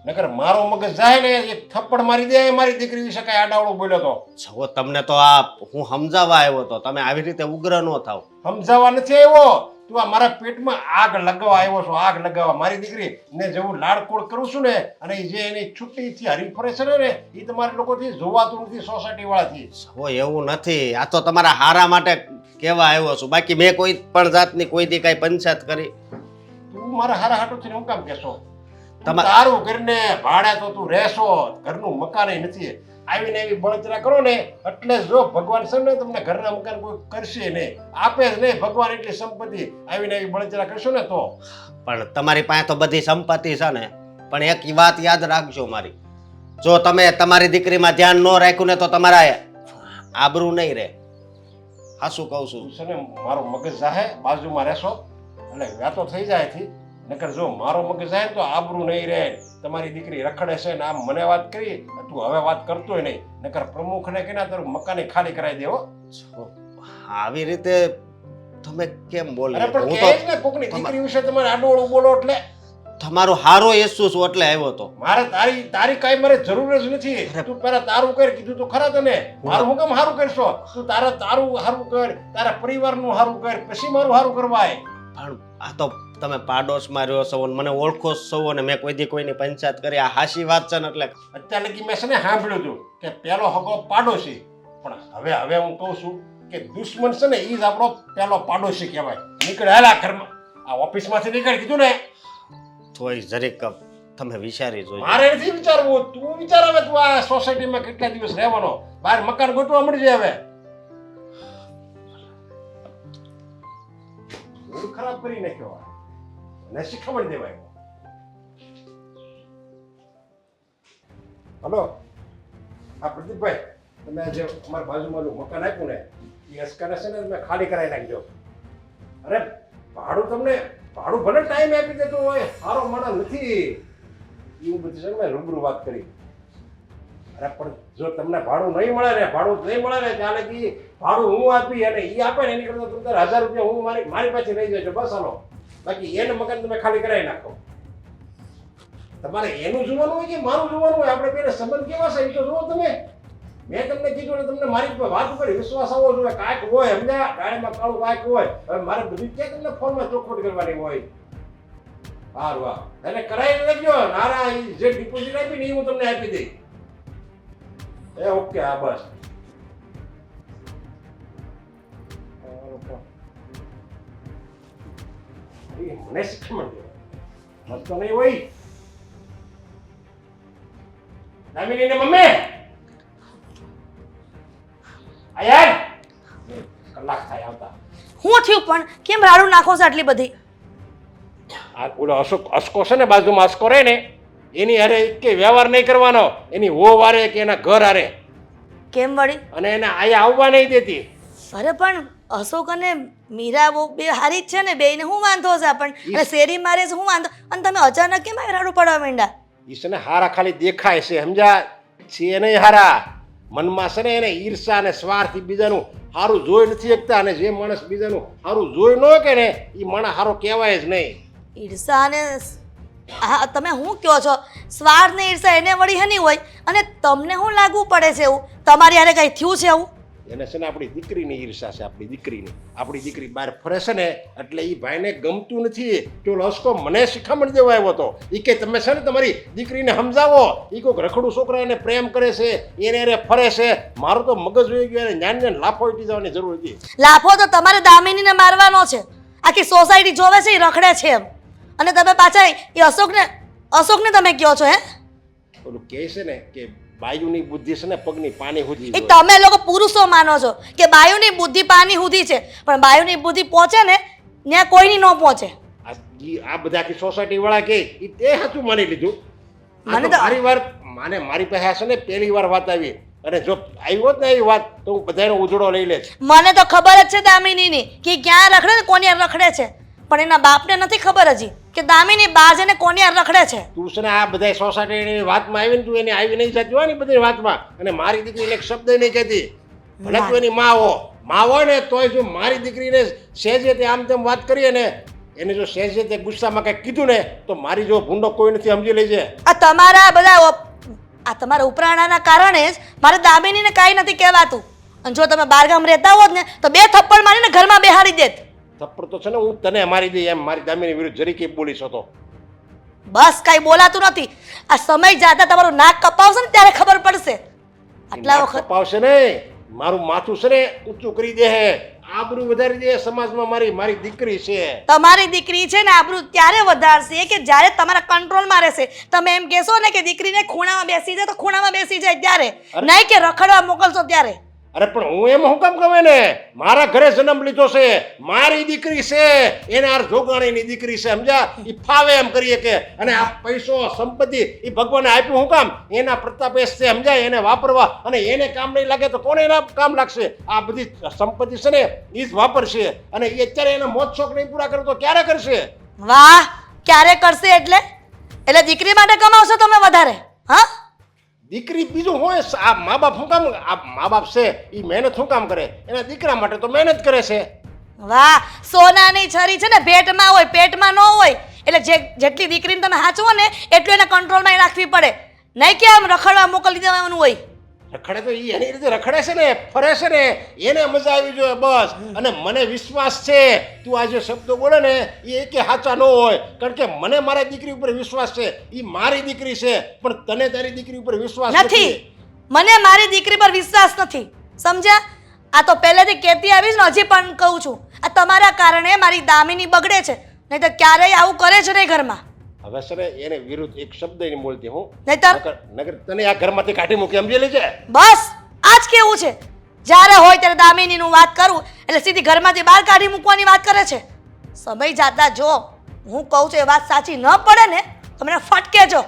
નકર મારો મગજ જાય ને એક થપ્પડ મારી દે મારી દીકરી વિશે કઈ આડાવડો બોલ્યો તો. જો તમને તો આ હું સમજાવવા આવ્યો તો, તમે આવી રીતે ઉગ્ર ન થાવ. સમજાવવા નથી આવ્યો, તું આ મારા પેટમાં આગ લગાવવા આવ્યો છો, આગ લગાવવા. મારી દીકરી ને જેવું લાડકોડ કરું છું ને, અને જે એની છુટ્ટીથી હરી ફરે છે ને એ તમારા લોકોથી જોવાતું નથી, સોસાયટી વાળાથી. જો એવું નથી, આ તો તમારા હારા માટે કહેવા આવ્યો છું, બાકી મેં કોઈ પણ જાતની કોઈ દી કઈ પંચાયત કરી. તું મારા હારા હાટુથી હું કામ કહેશો? તમા- તારું ઘરને ભાડે તો તું રહેશો, ઘરનું મકાન નથી. આવીને એવી બળતરા કરો ને એટલે જો ભગવાન છે ને તમને ઘરના મકાન કોઈ કરશે નહીં, આપે જ નહીં ભગવાન એટલી સંપત્તિ. આવીને એવી બળતરા કરશો ને તો. પણ તમારી પાસે તો બધી સંપત્તિ છે ને, પણ એક વાત યાદ રાખજો મારી, જો તમે તમારી દીકરીમાં ધ્યાન ન રાખ્યું ને તો તમારા આબરૂ નહીં રહે. હા, શું કહું છું? તું છે ને મારો મગજ જાહે બાજુમાં રહેશો એટલે વાતો થઈ જાય થી, નકર જો મારો મગજ જાય તો આબરૂ નહીં રહે. તમારી દીકરી રખડે છે ને આમ મને વાત કરી, તું હવે વાત કરતોય નહીં, નકર પ્રમુખને કહીને તારું મકાન ખાલી કરાવી દેવો. આવી રીતે તમે કેમ બોલે? અરે પણ હું કહે તો જ ને કોકની દીકરી વિશે તમારે આડોળું બોલો એટલે તમારું હારો ઈચ્છું છું એટલે આવ્યો તો. મારે તારી કાંઈ મારે જરૂર જ નથી. તું પહેલા તારું કર, કીધું તો ખરા તને. મારું હું કેમ હારું કરશો? તું તારું હારું કર, તારા પરિવારનું હારું કર, પછી મારું હારું કરવાય. પણ આ તો તમે પાડોશમાં રહ્યો છો, મને ઓળખો છો, અને મેં કોઈ દી કોઈની પંચાયત કરી, આ હાચી વાત છે ને. એટલે અત્યાર લગી મેં છે ને સાંભળ્યું હતું કે પેલો હગો પાડોશી, પણ હવે હું કહું છું કે દુશ્મન છે ને એ જ આપણો પેલો પાડોશી કહેવાય. નીકળ હાલા ઘરમાં, આ ઓફિસમાંથી નીકળ કીધું ને. થોડી જરીક તમે વિચારી જોજો. મારે નથી વિચારવું, તું વિચાર. હવે તું આ સોસાયટીમાં કેટલા દિવસ રહેવાનો? બહાર મકાન ગોતવા મળજે હવે. મૂડ ખરાબ કરી નાખ્યો, ને શીખવાડી દેવાય. હલો, હા પ્રદીપભાઈ, તમે જે અમારા બાજુમાં મકાન આપ્યું ને એ અસ્કાને છે ને તમે ખાલી કરાવી નાખજો. અરે ભાડું તમને ભાડું ભલે ટાઈમ આપી દેતો હોય સારો માણસ નથી એવું બધી છે ને મેં રૂબરૂ વાત કરી. અરે પણ જો તમને ભાડું નહીં મળે ને ત્યાં લગી ભાડું હું આપી અને એ આપે ને એની કરતા તમે 1000 રૂપિયા હું મારી પાસે લઈ જજો બસ. હાલો, બાકી એને મકાન તમે ખાલી કરાવી નાખો. તમારે એનું જોવાનું હોય કે મારું જોવાનું હોય? આપણે પેલા સંબંધ કેવા છે એ તો જુઓ તમે. મેં તમને કીધું ને તમને મારી વાત ઉપર વિશ્વાસ આવવો જોઈએ. કાંઈક હોય સમજ્યા, ગાડીમાં કાળું કાંઈક હોય. હવે મારે બધું ક્યાં તમને ફોનમાં ચોખવટ કરવાની હોય? સારું વાહ, એને કરાવી લેજો. નારા જે ડિપોઝિટ આપી ને એ હું તમને આપી દઈશ. ઓકે, હા બસ. મને શીખમણ દે મસ્ત તો નહીં હોય. દામિની ને મમ્મી આયાર કલાક થાય આવતા. હું થયું પણ કેમ રાડું નાખો છો આટલી બધી? આ ઓલો અસકો છે ને બાજુમાં અસકો રહે ને એની હારે કે વ્યવહાર નહીં કરવાનો. એની હો વારે કે એના ઘર હારે. કેમ વળી? અને એને આયા આવવા નહીં દેતી. અરે પણ અશોક અને મીરા બહુ બે હારી જ છે ને, બેયને શું વાંધો છે? પણ અને શેરી મારે છે શું વાંધો? અને તમે અચાનક કેમ આવી રાડું પડવા માંડ્યા? ઈ છે ને હારા ખાલી દેખાય છે સમજ્યા, છે નહીં હારા. મનમાં છે ને એને ઈર્ષા અને સ્વાર્થ બીજાનું સારું જોઈ નથી શકતા. અને જે માણસ બીજાનું સારું જોઈ ન કે ને એ માણસ સારો કહેવાય જ નહીં. ઈર્ષા અને હા તમે શું કહો છો? સ્વાર્થ ને ઈર્ષા એને વળી હની હોય અને તમને શું લાગવું પડે છે એવું? તમારી હારે કંઈ થયું છે એવું? એને છે ને આપણી દીકરીની ઈર્ષા છે. આપણી દીકરી બહાર ફરે છે ને એટલે એ ભાઈને ગમતું નથી. તો લસકો મને શીખામણ દેવા આવ્યો હતો. એ કે તમે છે ને તમારી દીકરીને સમજાવો. એ કોઈક રખડું છોકરા એને પ્રેમ કરે છે, એને ફરે છે. મારું તો મગજ જોઈ ગયું. એને જ્ઞાન લાફો ઉઠી જવાની જરૂર હતી. લાફો તો તમારે દામિનીને મારવાનો છે. આખી સોસાયટી જોવે છે એ રખડે છે એમ, અને તમે પાછા એ અશોકને તમે કહો છો? હે, ઓલું કહે છે ને કે બાયુની બુદ્ધિ છે ને પગની પાની સુધી. એ તમે લોકો પુરુષો માનો છો કે બાયુની બુદ્ધિ પાની સુધી છે, પણ બાયુની બુદ્ધિ પહોંચે ને ત્યાં કોઈની ન પહોંચે. આ બધા આખી સોસાયટી વાળા કે ઈ તે સાચું માની લીધું. મને મને તો- મારી પાસે છે ને પહેલી વાર વાત આવી. અને જો આવી હોત ને એ વાત તો હું બધાનો ઉજળો લઈ લેત. મને તો ખબર જ છે દામિનીની કે ક્યાં રખડે ને કોની હારે રખડે છે, પણ એના બાપને નથી ખબર હજી કે દામિની બહાર જઈને કોની હારે રખડે છે. તું છે ને આ બધા સોસાયટીની વાતમાં આવીને તું એને આવી નહીં જતી હોય ને બધી વાતમાં. અને મારી દીકરીને એક શબ્દ નહીં કહેતી. ભલે તું એની માં હોય ને તોય જો મારી દીકરીને સહેજે તે આમ તેમ વાત કરીએ ને એને જો સહેજે તે ગુસ્સામાં કંઈક કીધું ને તો મારી જો ભૂંડો કોઈ નથી, સમજી લેજે. આ તમારા બધા આ તમારા ઉપરાણાના કારણે જ મારે દામિનીને કાંઈ નથી કહેવાતું. અને જો તમે બહારગામ રહેતા હોત ને તો 2 થપ્પડ મારીને ઘરમાં બેહાડી દેત. થપ્પડ તો છે ને હું તને મારી દઈ એમ મારી દામિની વિરુદ્ધ જરી કે બોલીશ હતો. બસ કાંઈ બોલાતું નથી. આ સમય જાતા તમારું નાક કપાવશે ને ત્યારે ખબર પડશે. આટલા વખત કપાવશે નહીં, મારું માથું છે ને ઊંચું કરી દે. આબરૂ વધારી દે સમાજમાં. મારી દીકરી છે. તમારી દીકરી છે ને આબરૂ ત્યારે વધારશે કે જ્યારે તમારા કંટ્રોલમાં રહેશે. તમે એમ કહેશો ને કે દીકરીને ખૂણામાં બેસી જાય તો ખૂણામાં બેસી જાય ત્યારે, નહીં કે રખડવા મોકલશો ત્યારે. અરે પણ હું એમ હું કામ કહું ને? મારા ઘરે જન્મ લીધો છે, મારી દીકરી છે, એને આ જોગાણીની દીકરી છે સમજ્યા. એ ફાવે એમ કરીએ કે અને આ પૈસો સંપત્તિ એ ભગવાને આપ્યું હું કામ? એના પ્રતાપે છે સમજાય. એને વાપરવા અને એને કામ નહીં લાગે તો કોને એના કામ લાગશે? આ બધી સંપત્તિ છે ને એ જ વાપરશે. અને એ અત્યારે એના મોજ શોખ નહીં પૂરા કરે તો ક્યારે કરશે? વાહ, ક્યારે કરશે? એટલે દીકરી માટે કમાવશો તમે વધારે? હા, દીકરી બીજું હોય. આ મા બાપ શું કામ? આ મા બાપ છે એ મહેનત શું કામ કરે? એના દીકરા માટે તો મહેનત કરે છે. વાહ, સોનાની છરી છે ને ભેટમાં હોય, પેટમાં ન હોય. એટલે જેટલી દીકરીને તમે સાચવો ને એટલું એને કંટ્રોલમાં રાખવી પડે, નહીં કે આમ રખડવા મોકલી દેવાનું હોય. રખડે તો એ એની રીતે રખડે છે ને, ફરે છે ને, એને મજા આવી જોઈએ બસ. અને મને વિશ્વાસ છે તું આ જે શબ્દો બોલે ને એ એકે સાચા ન હોય. કારણ કે મને મારા દીકરી ઉપર વિશ્વાસ છે. એ મારી દીકરી છે, પણ તને તારી દીકરી ઉપર વિશ્વાસ નથી. મને મારી દીકરી પર વિશ્વાસ નથી, સમજ્યા? આ તો પહેલેથી કહેતી આવીશ ને હજી પણ કહું છું, આ તમારા કારણે મારી દામિની બગડે છે. નહીં તો ક્યારેય આવું કરે છે નહીં ઘરમાં. હવે છે ને એને વિરુદ્ધ એક શબ્દ નહીં બોલતી હું. નહીંતર નગર તને આ ઘરમાંથી કાઢી મૂકી, સમજી લેજે. બસ આજ કેવું છે, જ્યારે હોય ત્યારે દામિનીનું વાત કરું એટલે સીધી ઘરમાંથી બહાર કાઢી મૂકવાની વાત કરે છે. સમય જાતા જો હું કહું છું એ વાત સાચી ન પડે ને તો મને ફટકે જો.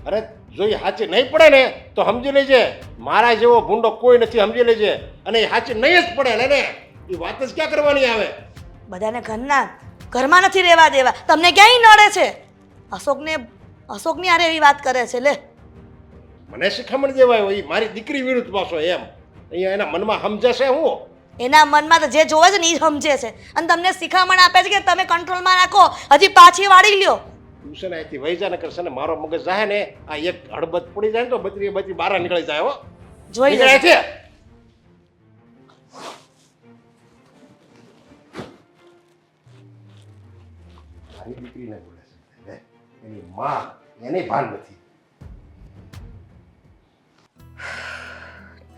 અરે જો એ સાચી નહીં પડે ને તો સમજી લેજે મારા જેવો ભૂંડો કોઈ નથી, સમજી લેજે. અને એ સાચી નહીં જ પડે ને એ વાત જ ક્યાં કરવાની આવે? બધાને ઘરમાં નથી રહેવા દેવા. તમને ક્યાંય નડે છે? અશોકની આરે એવી વાત કરે છે. લે, મને શિખામણ દેવાય હોય મારી દીકરી વિરુદ્ધ પાછો એમ અહીંયા એના મનમાં સમજશે હું એના મનમાં તો જે જોવે છે ને એ સમજે છે, અને તમને શિખામણ આપે છે કે તમે કંટ્રોલમાં રાખો. હજી પાછી વાળી લ્યો. તું છે ને અહીંથી વૈજા ન કરશે ને મારો મગજ જાય ને આ એક હળબત પડી જાય ને તો બધી બહાર નીકળી જાય હો. જોઈ નીકળે લેજો. છે મારી દીકરીને બોલે છે લે, એની માં એને ભાન નથી.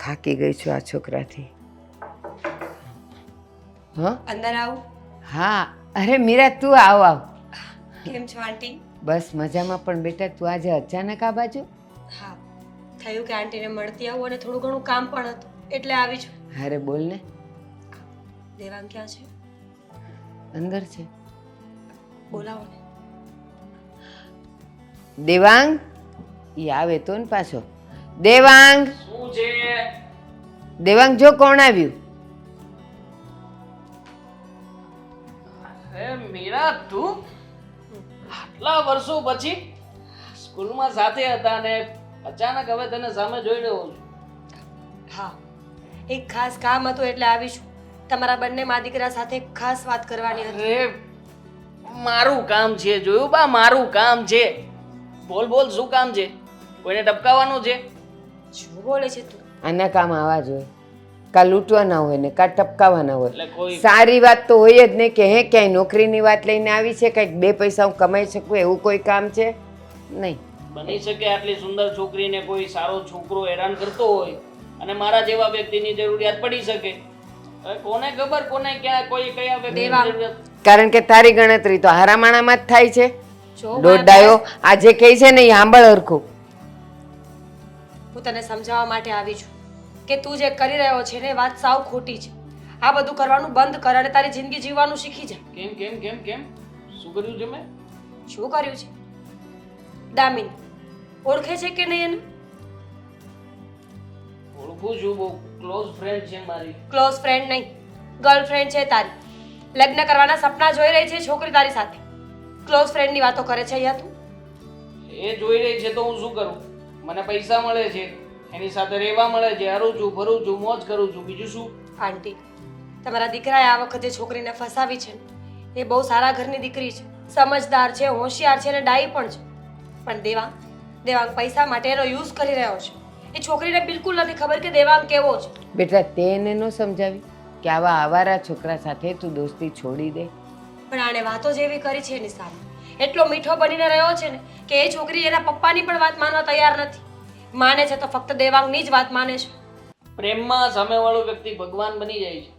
થાકી ગઈ છું આ છોકરાથી. હા અંદર આવું. હા, અરે મીરા તું આવ. કેમ છો આંટી? બસ મજામાં. પણ બેટા તું આજે અચાનક આ બાજુ? હા, થયું કે આંટીને મળતી આવું અને થોડું ઘણું કામ પણ હતું એટલે આવી છું. અરે બોલ ને. દેવાંગ ક્યાં છે? અંદર છે. બોલાવો ને. દેવાંગ, ઈ આવે તો ને પાછો. દેવાંગ, શું છે? દેવાંગ જો કોણ આવ્યું. અરે મીરા, તું આટલા વર્ષો પછી સ્કૂલમાં સાથે હતા ને અચાનક હવે તને સામે જોઈ રહ્યો છું. હા, એક ખાસ કામ હતું એટલે આવી છું. તમારા બંને મા દીકરા સાથે એક ખાસ વાત કરવાની હતી. અરે મારું કામ છે, જોયું બા, મારું કામ છે. બોલ બોલ, શું કામ છે? કોઈને ટપકાવવાનું છે? શું બોલે છે તું? આના કામ આવા જોઈએ. કા લૂંટવાના હોય ને કા ટપકાવાના હોય. એટલે કોઈ સારી વાત તો હોય જ નહીં કે હે ક્યાંય નોકરીની વાત લઈને આવી છે, કંઈક બે પૈસા હું કમાઈ શકું એવું કોઈ કામ છે નહીં. બની શકે આટલી સુંદર છોકરીને કોઈ સારો છોકરો હેરાન કરતો હોય અને મારા જેવા વ્યક્તિની જરૂરિયાત પડી શકે. હવે કોને ખબર કોને ક્યાં કોઈ કયા વ્યક્તિની દેવા. જરૂરિયાત. કારણ કે તારી ગણતરી તો હારામાણામાં જ થાય છે. જો દોડાયો આજે કહે છે ને એ સાંભળ હરખું. હું તને સમજાવવા માટે આવી છું કે તું જે કરી રહ્યો છે ને એ વાત સાવ ખોટી છે. આ બધું કરવાનું બંધ કર અને તારી જિંદગી જીવવાનું શીખી જા. કેમ કેમ કેમ કેમ શું કર્યું છે મેં? શું કર્યું છે? દામિની ઓળખે છે કે નહીં એને? ઓળખું છું, બહુ ક્લોઝ ફ્રેન્ડ છે મારી. ક્લોઝ ફ્રેન્ડ નહીં, ગર્લફ્રેન્ડ છે તારી. લગ્ન કરવાના સપના જોઈ રહી છે છોકરી તારી સાથે. ક્લોઝ ફ્રેન્ડની વાતો કરે છે અહીંયા તું. એ જોઈ રહી છે તો હું શું કરું? મને પૈસા મળે છે, એની સાથે રહેવા મળે છે, હરું છું, ફરું છું, મોજ કરું છું, બીજું શું? આંટી, તમારા દીકરાએ આ વખતે છોકરીને ફસાવી છે ને, એ બહુ સારા ઘરની દીકરી છે, સમજદાર છે, હોશિયાર છે અને ડાઈ પણ છે. પણ દેવાંગ પૈસા માટે એનો યુઝ કરી રહ્યો છે. એ છોકરીને બિલકુલ નથી ખબર કે દેવાંગ કેવો છે. બેટા તે એને ન સમજાવી કે આવા આવારા છોકરા સાથે તું દોસ્તી છોડી દે. પણ આણે વાતો જેવી કરી છે એની સામે એટલો મીઠો બનીને રહ્યો છે ને કે એ છોકરી એના પપ્પાની પણ વાત માનવા તૈયાર નથી. માને છે તો ફક્ત દેવાંગની જ વાત માને છે. પ્રેમમાં સામેવાળો વ્યક્તિ ભગવાન બની જાય છે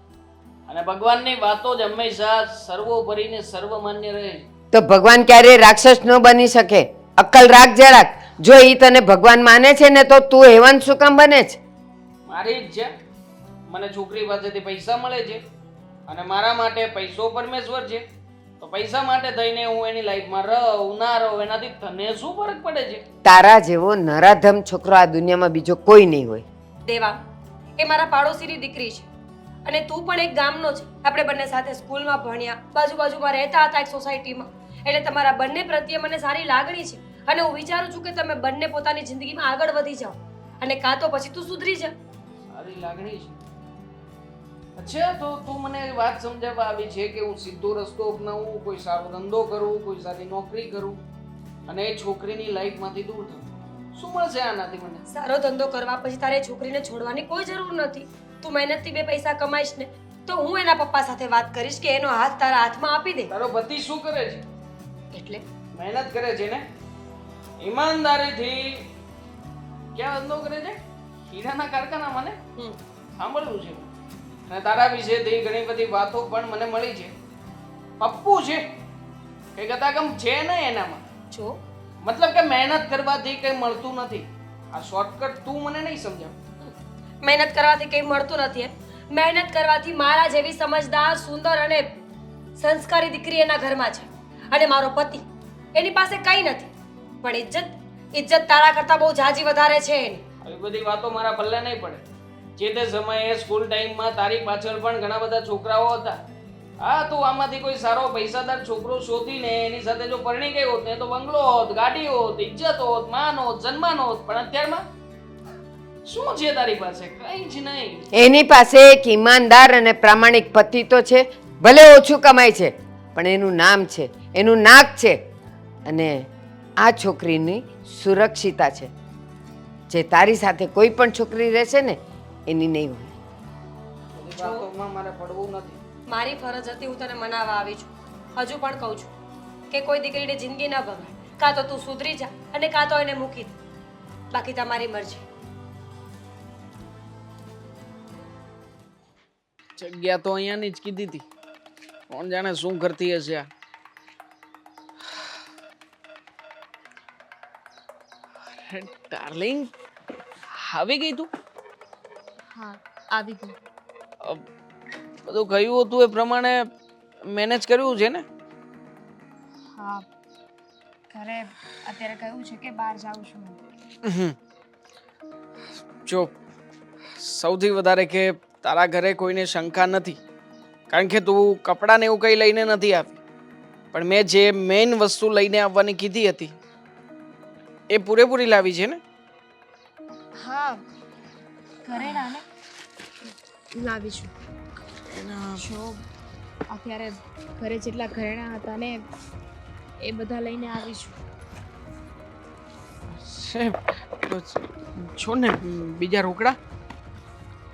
અને ભગવાનની વાતો જ હંમેશા સર્વોપરી ને સર્વમાન્ય રહે છે. તો ભગવાન ક્યારેય રાક્ષસ ન બની શકે. અક્કલ રાખ જરાક. જો ઈ તને ભગવાન માને છે ને તો તું હેવન શું કામ બને છે? મારી જ છે. મને છોકરી પાસેથી પૈસા મળે છે અને મારા માટે પૈસો પરમેશ્વર છે. તો પૈસા માટે થઈને હું એની લાઈફમાં રહું ના રહું એનાથી તને શું ફરક પડે છે? તારા જેવો નરાધમ છોકરો આ દુનિયામાં બીજો કોઈ નહીં હોય. દેવાંગ એ મારા પાડોશીની દીકરી છે અને તું પણ એક ગામનો છે. આપણે બંને સાથે સ્કૂલમાં ભણ્યા, બાજુમાં રહેતા હતા એક સોસાયટીમાં. એટલે તમારા બંને પ્રત્યે મને સારી લાગણી છે અને હું વિચારું છું કે તમે બંને પોતાની જિંદગીમાં આગળ વધી જાઓ અને કાં તો પછી તું સુધરી જા. સારી લાગણી છે. અચ્છા, તો તું મને વાત સમજાવવા આવી છે કે હું સીધો રસ્તો અપનાવું, કોઈ સારો ધંધો કરું, કોઈ સારી નોકરી કરું અને એ છોકરીની લાઈફમાંથી દૂર થવું. શું મળશે આનાથી મને? સારો ધંધો કરવા પછી તારે છોકરીને છોડવાની કોઈ જરૂર નથી. તું મહેનતથી બે પૈસા કમાઈશ ને તો હું એના પપ્પા સાથે વાત કરીશ કે એનો હાથ તારા હાથમાં આપી દે. તારો પતિ શું કરે છે? એટલે મહેનત કરે છે ને, ઈમાનદારીથી. ક્યાં ધંધો કરે છે? હીરાના કારખાનામાં ને? સાંભળ્યું છે. અને તારા વિશેથી ઘણી બધી વાતો પણ મને મળી છે. પપ્પુ છે કે ગતાગમ છે ને એનામાં. જો મતલબ કે મહેનત કરવાથી કંઈ મળતું નથી. આ શોર્ટકટ તું મને નહીં સમજાવ. મહેનત કરવાથી કંઈ મળતું નથી એમ? મહેનત કરવાથી મારા જેવી સમજદાર, સુંદર અને સંસ્કારી દીકરી એના ઘરમાં છે અને મારો પતિ એની પાસે કંઈ નથી. પણ ઇજ્જત તારા કરતાં બહુ ઝાઝી વધારે છે એની. આવી બધી વાતો મારા પલ્લે નહીં પડે. જે તે સમયે સ્કૂલ ટાઈમમાં તારી પાછળ પણ ઘણા બધા છોકરાઓ હતા હા તું આમાંથી કોઈ સારો પૈસાદાર છોકરો શોધીને એની સાથે જો પરણી ગઈ હોત ને તો બંગલો હોત, ગાડી હોત, ઇજ્જત હોત, માન હોત, સન્માન હોત. પણ અત્યારમાં શું છે તારી પાસે? કઈ જ નહીં. એની પાસે એક ઈમાનદાર અને પ્રામાણિક પતિ તો છે, ભલે ઓછું કમાય છે પણ એનું નામ છે, એનું નાક છે. અને આ છોકરીની સુરક્ષિતા છે. જે તારી સાથે કોઈ પણ છોકરી રહેશે ને એની નહીં હોય. બધી વાતોમાં મારે પડવું નથી. મારી ફરજ હતી, હું તને મનાવવા આવી છું. હજુ પણ કહું છું કે કોઈ દીકરીને જિંદગી ન બગાડ. કાં તો તું સુધરી જા અને કાં તો એને મૂકી દે. બાકી તમારી મરજી. જગ્યા તો અહીંયાની જ કીધી હતી. કોણ જાણે શું કરતી હશે આ. અરે ડાર્લિંગ, આવી ગઈ તું? હા આવી ગયું. બધું કહ્યું હતું એ પ્રમાણે મેનેજ કર્યું છે ને? હા ઘરે અત્યારે કહ્યું છે કે બહાર જાઉં છું. જો સૌથી વધારે કે તારા ઘરે કોઈને શંકા નથી, કારણ કે તું કપડાને એવું કંઈ લઈને નથી આવી. પણ મેં જે મેઇન વસ્તુ લઈને આવવાની કીધી હતી એ પૂરેપૂરી લાવી છે ને? હા ઘરેણા ને લાવી છું. જો અત્યારે ઘરે જેટલા ઘરેણા હતા ને એ બધા લઈને આવી છું. છો ને બીજા રોકડા?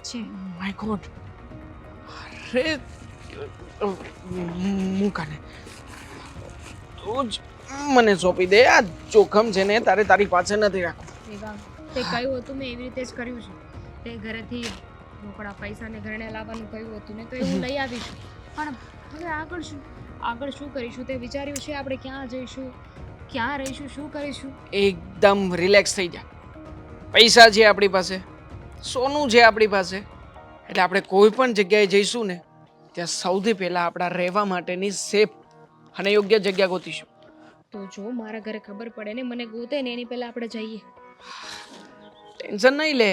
છે. My God. અરે મૂકાને તું જ મને સોંપી દે. આ જોખમ છે ને તારે તારી પાસે નથી રાખવું. તે કહ્યું હતું મેં એવી રીતે જ કર્યું છે. તે ઘરેથી રોકડા પૈસા ને ઘરેણા લાવવાનું કહ્યું હતું ને તો એ હું લઈ આવી છું. પણ હવે આગળ શું કરીશું તે વિચાર્યું છે. આપણે ક્યાં જઈશું, ક્યાં રહીશું, શું કરીશું? એકદમ રિલેક્સ થઈ જા. પૈસા છે આપણી પાસે, સોનું છે આપણી પાસે, એટલે આપણે કોઈ પણ જગ્યાએ જઈશું ને ત્યાં સૌથી પહેલા આપણા રહેવા માટેની સેફ અને યોગ્ય જગ્યા ગોતીશું. તો જો મારા ઘરે ખબર પડે ને મને ગોતે ને એની પહેલા આપણે જઈએ. ટેન્શન નહીં લે,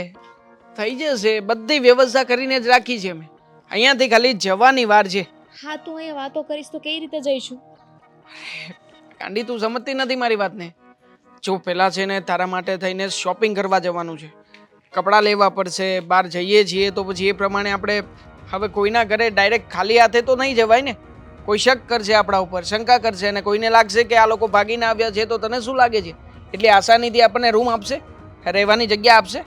થઈ જશે. બધી વ્યવસ્થા કરીને જ રાખી છે મેં. અહીંયાથી ખાલી જવાની વાર છે. હા તું અહીંયા વાતો કરીશ તો કેવી રીતે જઈશું? કાંડી તું સમજતી નથી મારી વાતને. જો પહેલાં છે ને તારા માટે થઈને શોપિંગ કરવા જવાનું છે, કપડાં લેવા પડશે. બહાર જઈએ છીએ તો પછી એ પ્રમાણે આપણે હવે કોઈના ઘરે ડાયરેક્ટ ખાલી હાથે તો નહીં જવાય ને. કોઈ શક કરશે આપણા ઉપર, શંકા કરશે અને કોઈને લાગશે કે આ લોકો ભાગીને આવ્યા છે તો તને શું લાગે છે? એટલે આસાનીથી આપણને રૂમ આપશે, રહેવાની જગ્યા આપશે?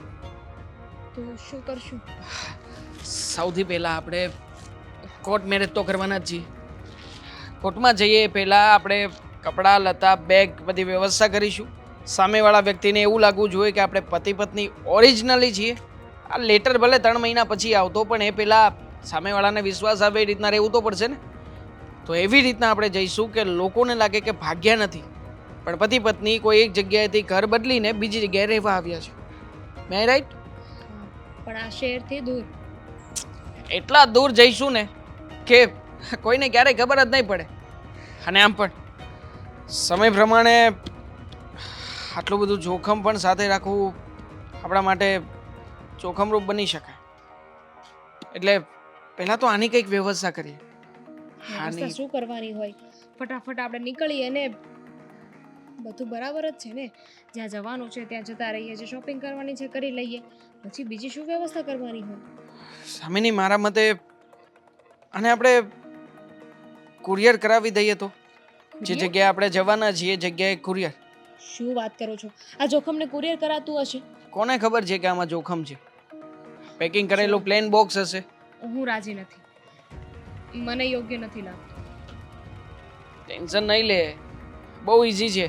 તો શું કરશું? સૌથી પહેલાં આપણે કોર્ટ મેરેજ તો કરવાના જ છીએ. કોર્ટમાં જઈએ પહેલાં આપણે કપડાં, લતા, બેગ બધી વ્યવસ્થા કરીશું. સામેવાળા વ્યક્તિને એવું લાગવું જોઈએ કે આપણે પતિ પત્ની ઓરિજિનલી છીએ. આ લેટર ભલે 3 મહિના પછી આવતો પણ એ પહેલાં સામેવાળાને વિશ્વાસ આવે એ રીતના રહેવું તો પડશે ને. તો એવી રીતના આપણે જઈશું કે લોકોને લાગે કે ભાગ્યા નથી પણ પતિ પત્ની કોઈ એક જગ્યાએથી ઘર બદલીને બીજી જગ્યાએ રહેવા આવ્યા છે. મે રાઈટ? પણ આ શહેરથી દૂર. એટલા દૂર જઈશું ને કે કોઈને ક્યારેય ખબર જ નહીં પડે. અને આમ પણ સમય પ્રમાણે આટલું બધું જોખમ પણ સાથે રાખવું આપણા માટે જોખમરૂપ બની શકાય. એટલે પહેલાં તો આની કંઈક વ્યવસ્થા કરીએ. વ્યવસ્થા શું કરવાની હોય? ફટાફટ આપણે નીકળીએ ને બધું બરાબર જ છે ને. જ્યાં જવાનું છે ત્યાં જતા રહીએ, જે શોપિંગ કરવાની છે કરી લઈએ, પછી બીજી શું વ્યવસ્થા કરવાની હોય? સામેની મારા મતે અને આપણે કુરિયર કરાવી દઈએ તો જે જગ્યાએ આપણે જવાના છીએ એ જગ્યાએ કુરિયર. શું વાત કરો છો? આ જોખમને કુરિયર કરાતું હશે? કોને ખબર છે કે આમાં જોખમ છે? પેકિંગ કરેલું પ્લેન બોક્સ હશે. હું રાજી નથી, મને યોગ્ય નથી લાગતું. ટેન્શન નહીં લે, બહુ ઇઝી છે.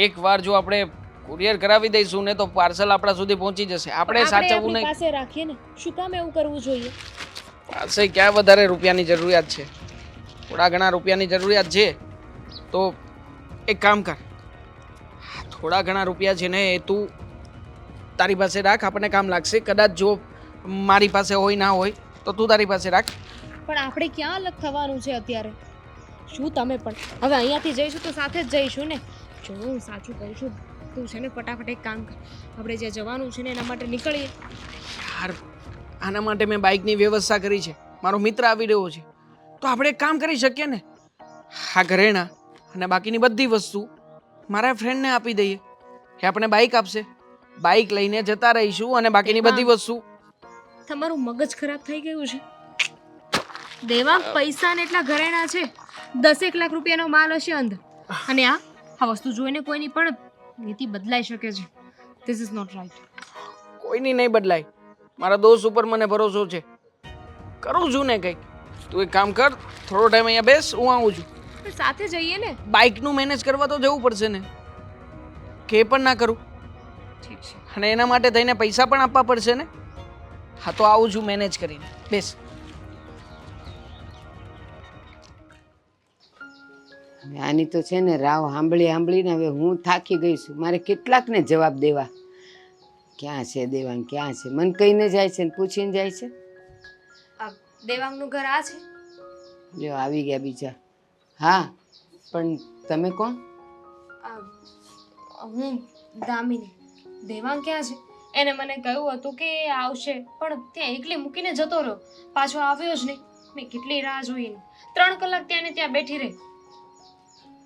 એકવાર જો આપણે કુરિયર કરાવી દઈશું ને તો પાર્સલ આપણા સુધી પહોંચી જશે. આપણે સાચવવું નહીં. પાસે રાખીએ ને, શું કામ એવું કરવું જોઈએ? પાસે ક્યાં વધારે રૂપિયાની જરૂરિયાત છે? થોડા ઘણા રૂપિયાની જરૂરિયાત છે તો એક કામ કર, થોડા ઘણા રૂપિયા છે ને એ તું તારી પાસે રાખ, આપણને કામ લાગશે. કદાચ જો મારી પાસે હોય ના હોય તો તું તારી પાસે રાખ. પણ આપણે ક્યાં અલગ થવાનું છે અત્યારે? શું તમે પણ હવે અહીંયાથી જઈશું તો સાથે જ જઈશું ને. જો હું સાચું કહું છું, તું છે ને ફટાફટ એક કામ કર, આપણે જ્યાં જવાનું છે ને એના માટે નીકળીએ. યાર આના માટે મેં બાઇકની વ્યવસ્થા કરી છે. મારો મિત્ર આવી રહ્યો છે તો આપણે એક કામ કરી શકીએ ને, આ ઘરેણા અને બાકીની બધી વસ્તુ મારા ફ્રેન્ડને આપી દઈએ. એ આપણે બાઇક આપશે, બાઇક લઈને જતા રહીશું અને બાકીની બધી વસ્તુ. તમારું મગજ ખરાબ થઈ ગયું છે. દેવાંગ પૈસા ને એટલા ઘરેણા છે, 10 લાખ રૂપિયાનો માલ હશે અંદર. અને આ વસ્તુ જોઈને કોઈની પણ નીતિ બદલાઈ શકે છે. This is not right. કોઈની નહીં બદલાય. મારા દોસ્ત ઉપર મને ભરોસો છે. કરું છું ને કંઈક. તું એક કામ કર, થોડો ટાઈમ અહીંયા બેસ, હું આવું છું. સાથે જઈએ ને. બાઇકનું મેનેજ કરવા તો જવું પડશે ને, કે એ પણ ના કરું. ઠીક છે. અને એના માટે થઈને પૈસા પણ આપવા પડશે ને. હા તો આવું છું મેનેજ કરીને. બેસ. હવે આની તો છે ને રાવ સાંભળીને હવે હું થાકી ગઈ છું. મારે કેટલાકને જવાબ દેવા. ક્યાં છે દેવાંગ, ક્યાં છે? મને કહીને જાય છે ને પૂછીને જાય છે. દેવાંગનું ઘર આ છે. લ્યો આવી ગયા બીજા. હા, પણ તમે કોણ? હું દામિની. દેવાંગ ક્યાં છે? એને મને કહ્યું હતું કે એ આવશે, પણ ત્યાં એકલી મૂકીને જતો રહ્યો, પાછો આવ્યો જ નહીં. મેં કેટલી રાહ જોઈ, 3 કલાક ત્યાં ને ત્યાં બેઠી રહી.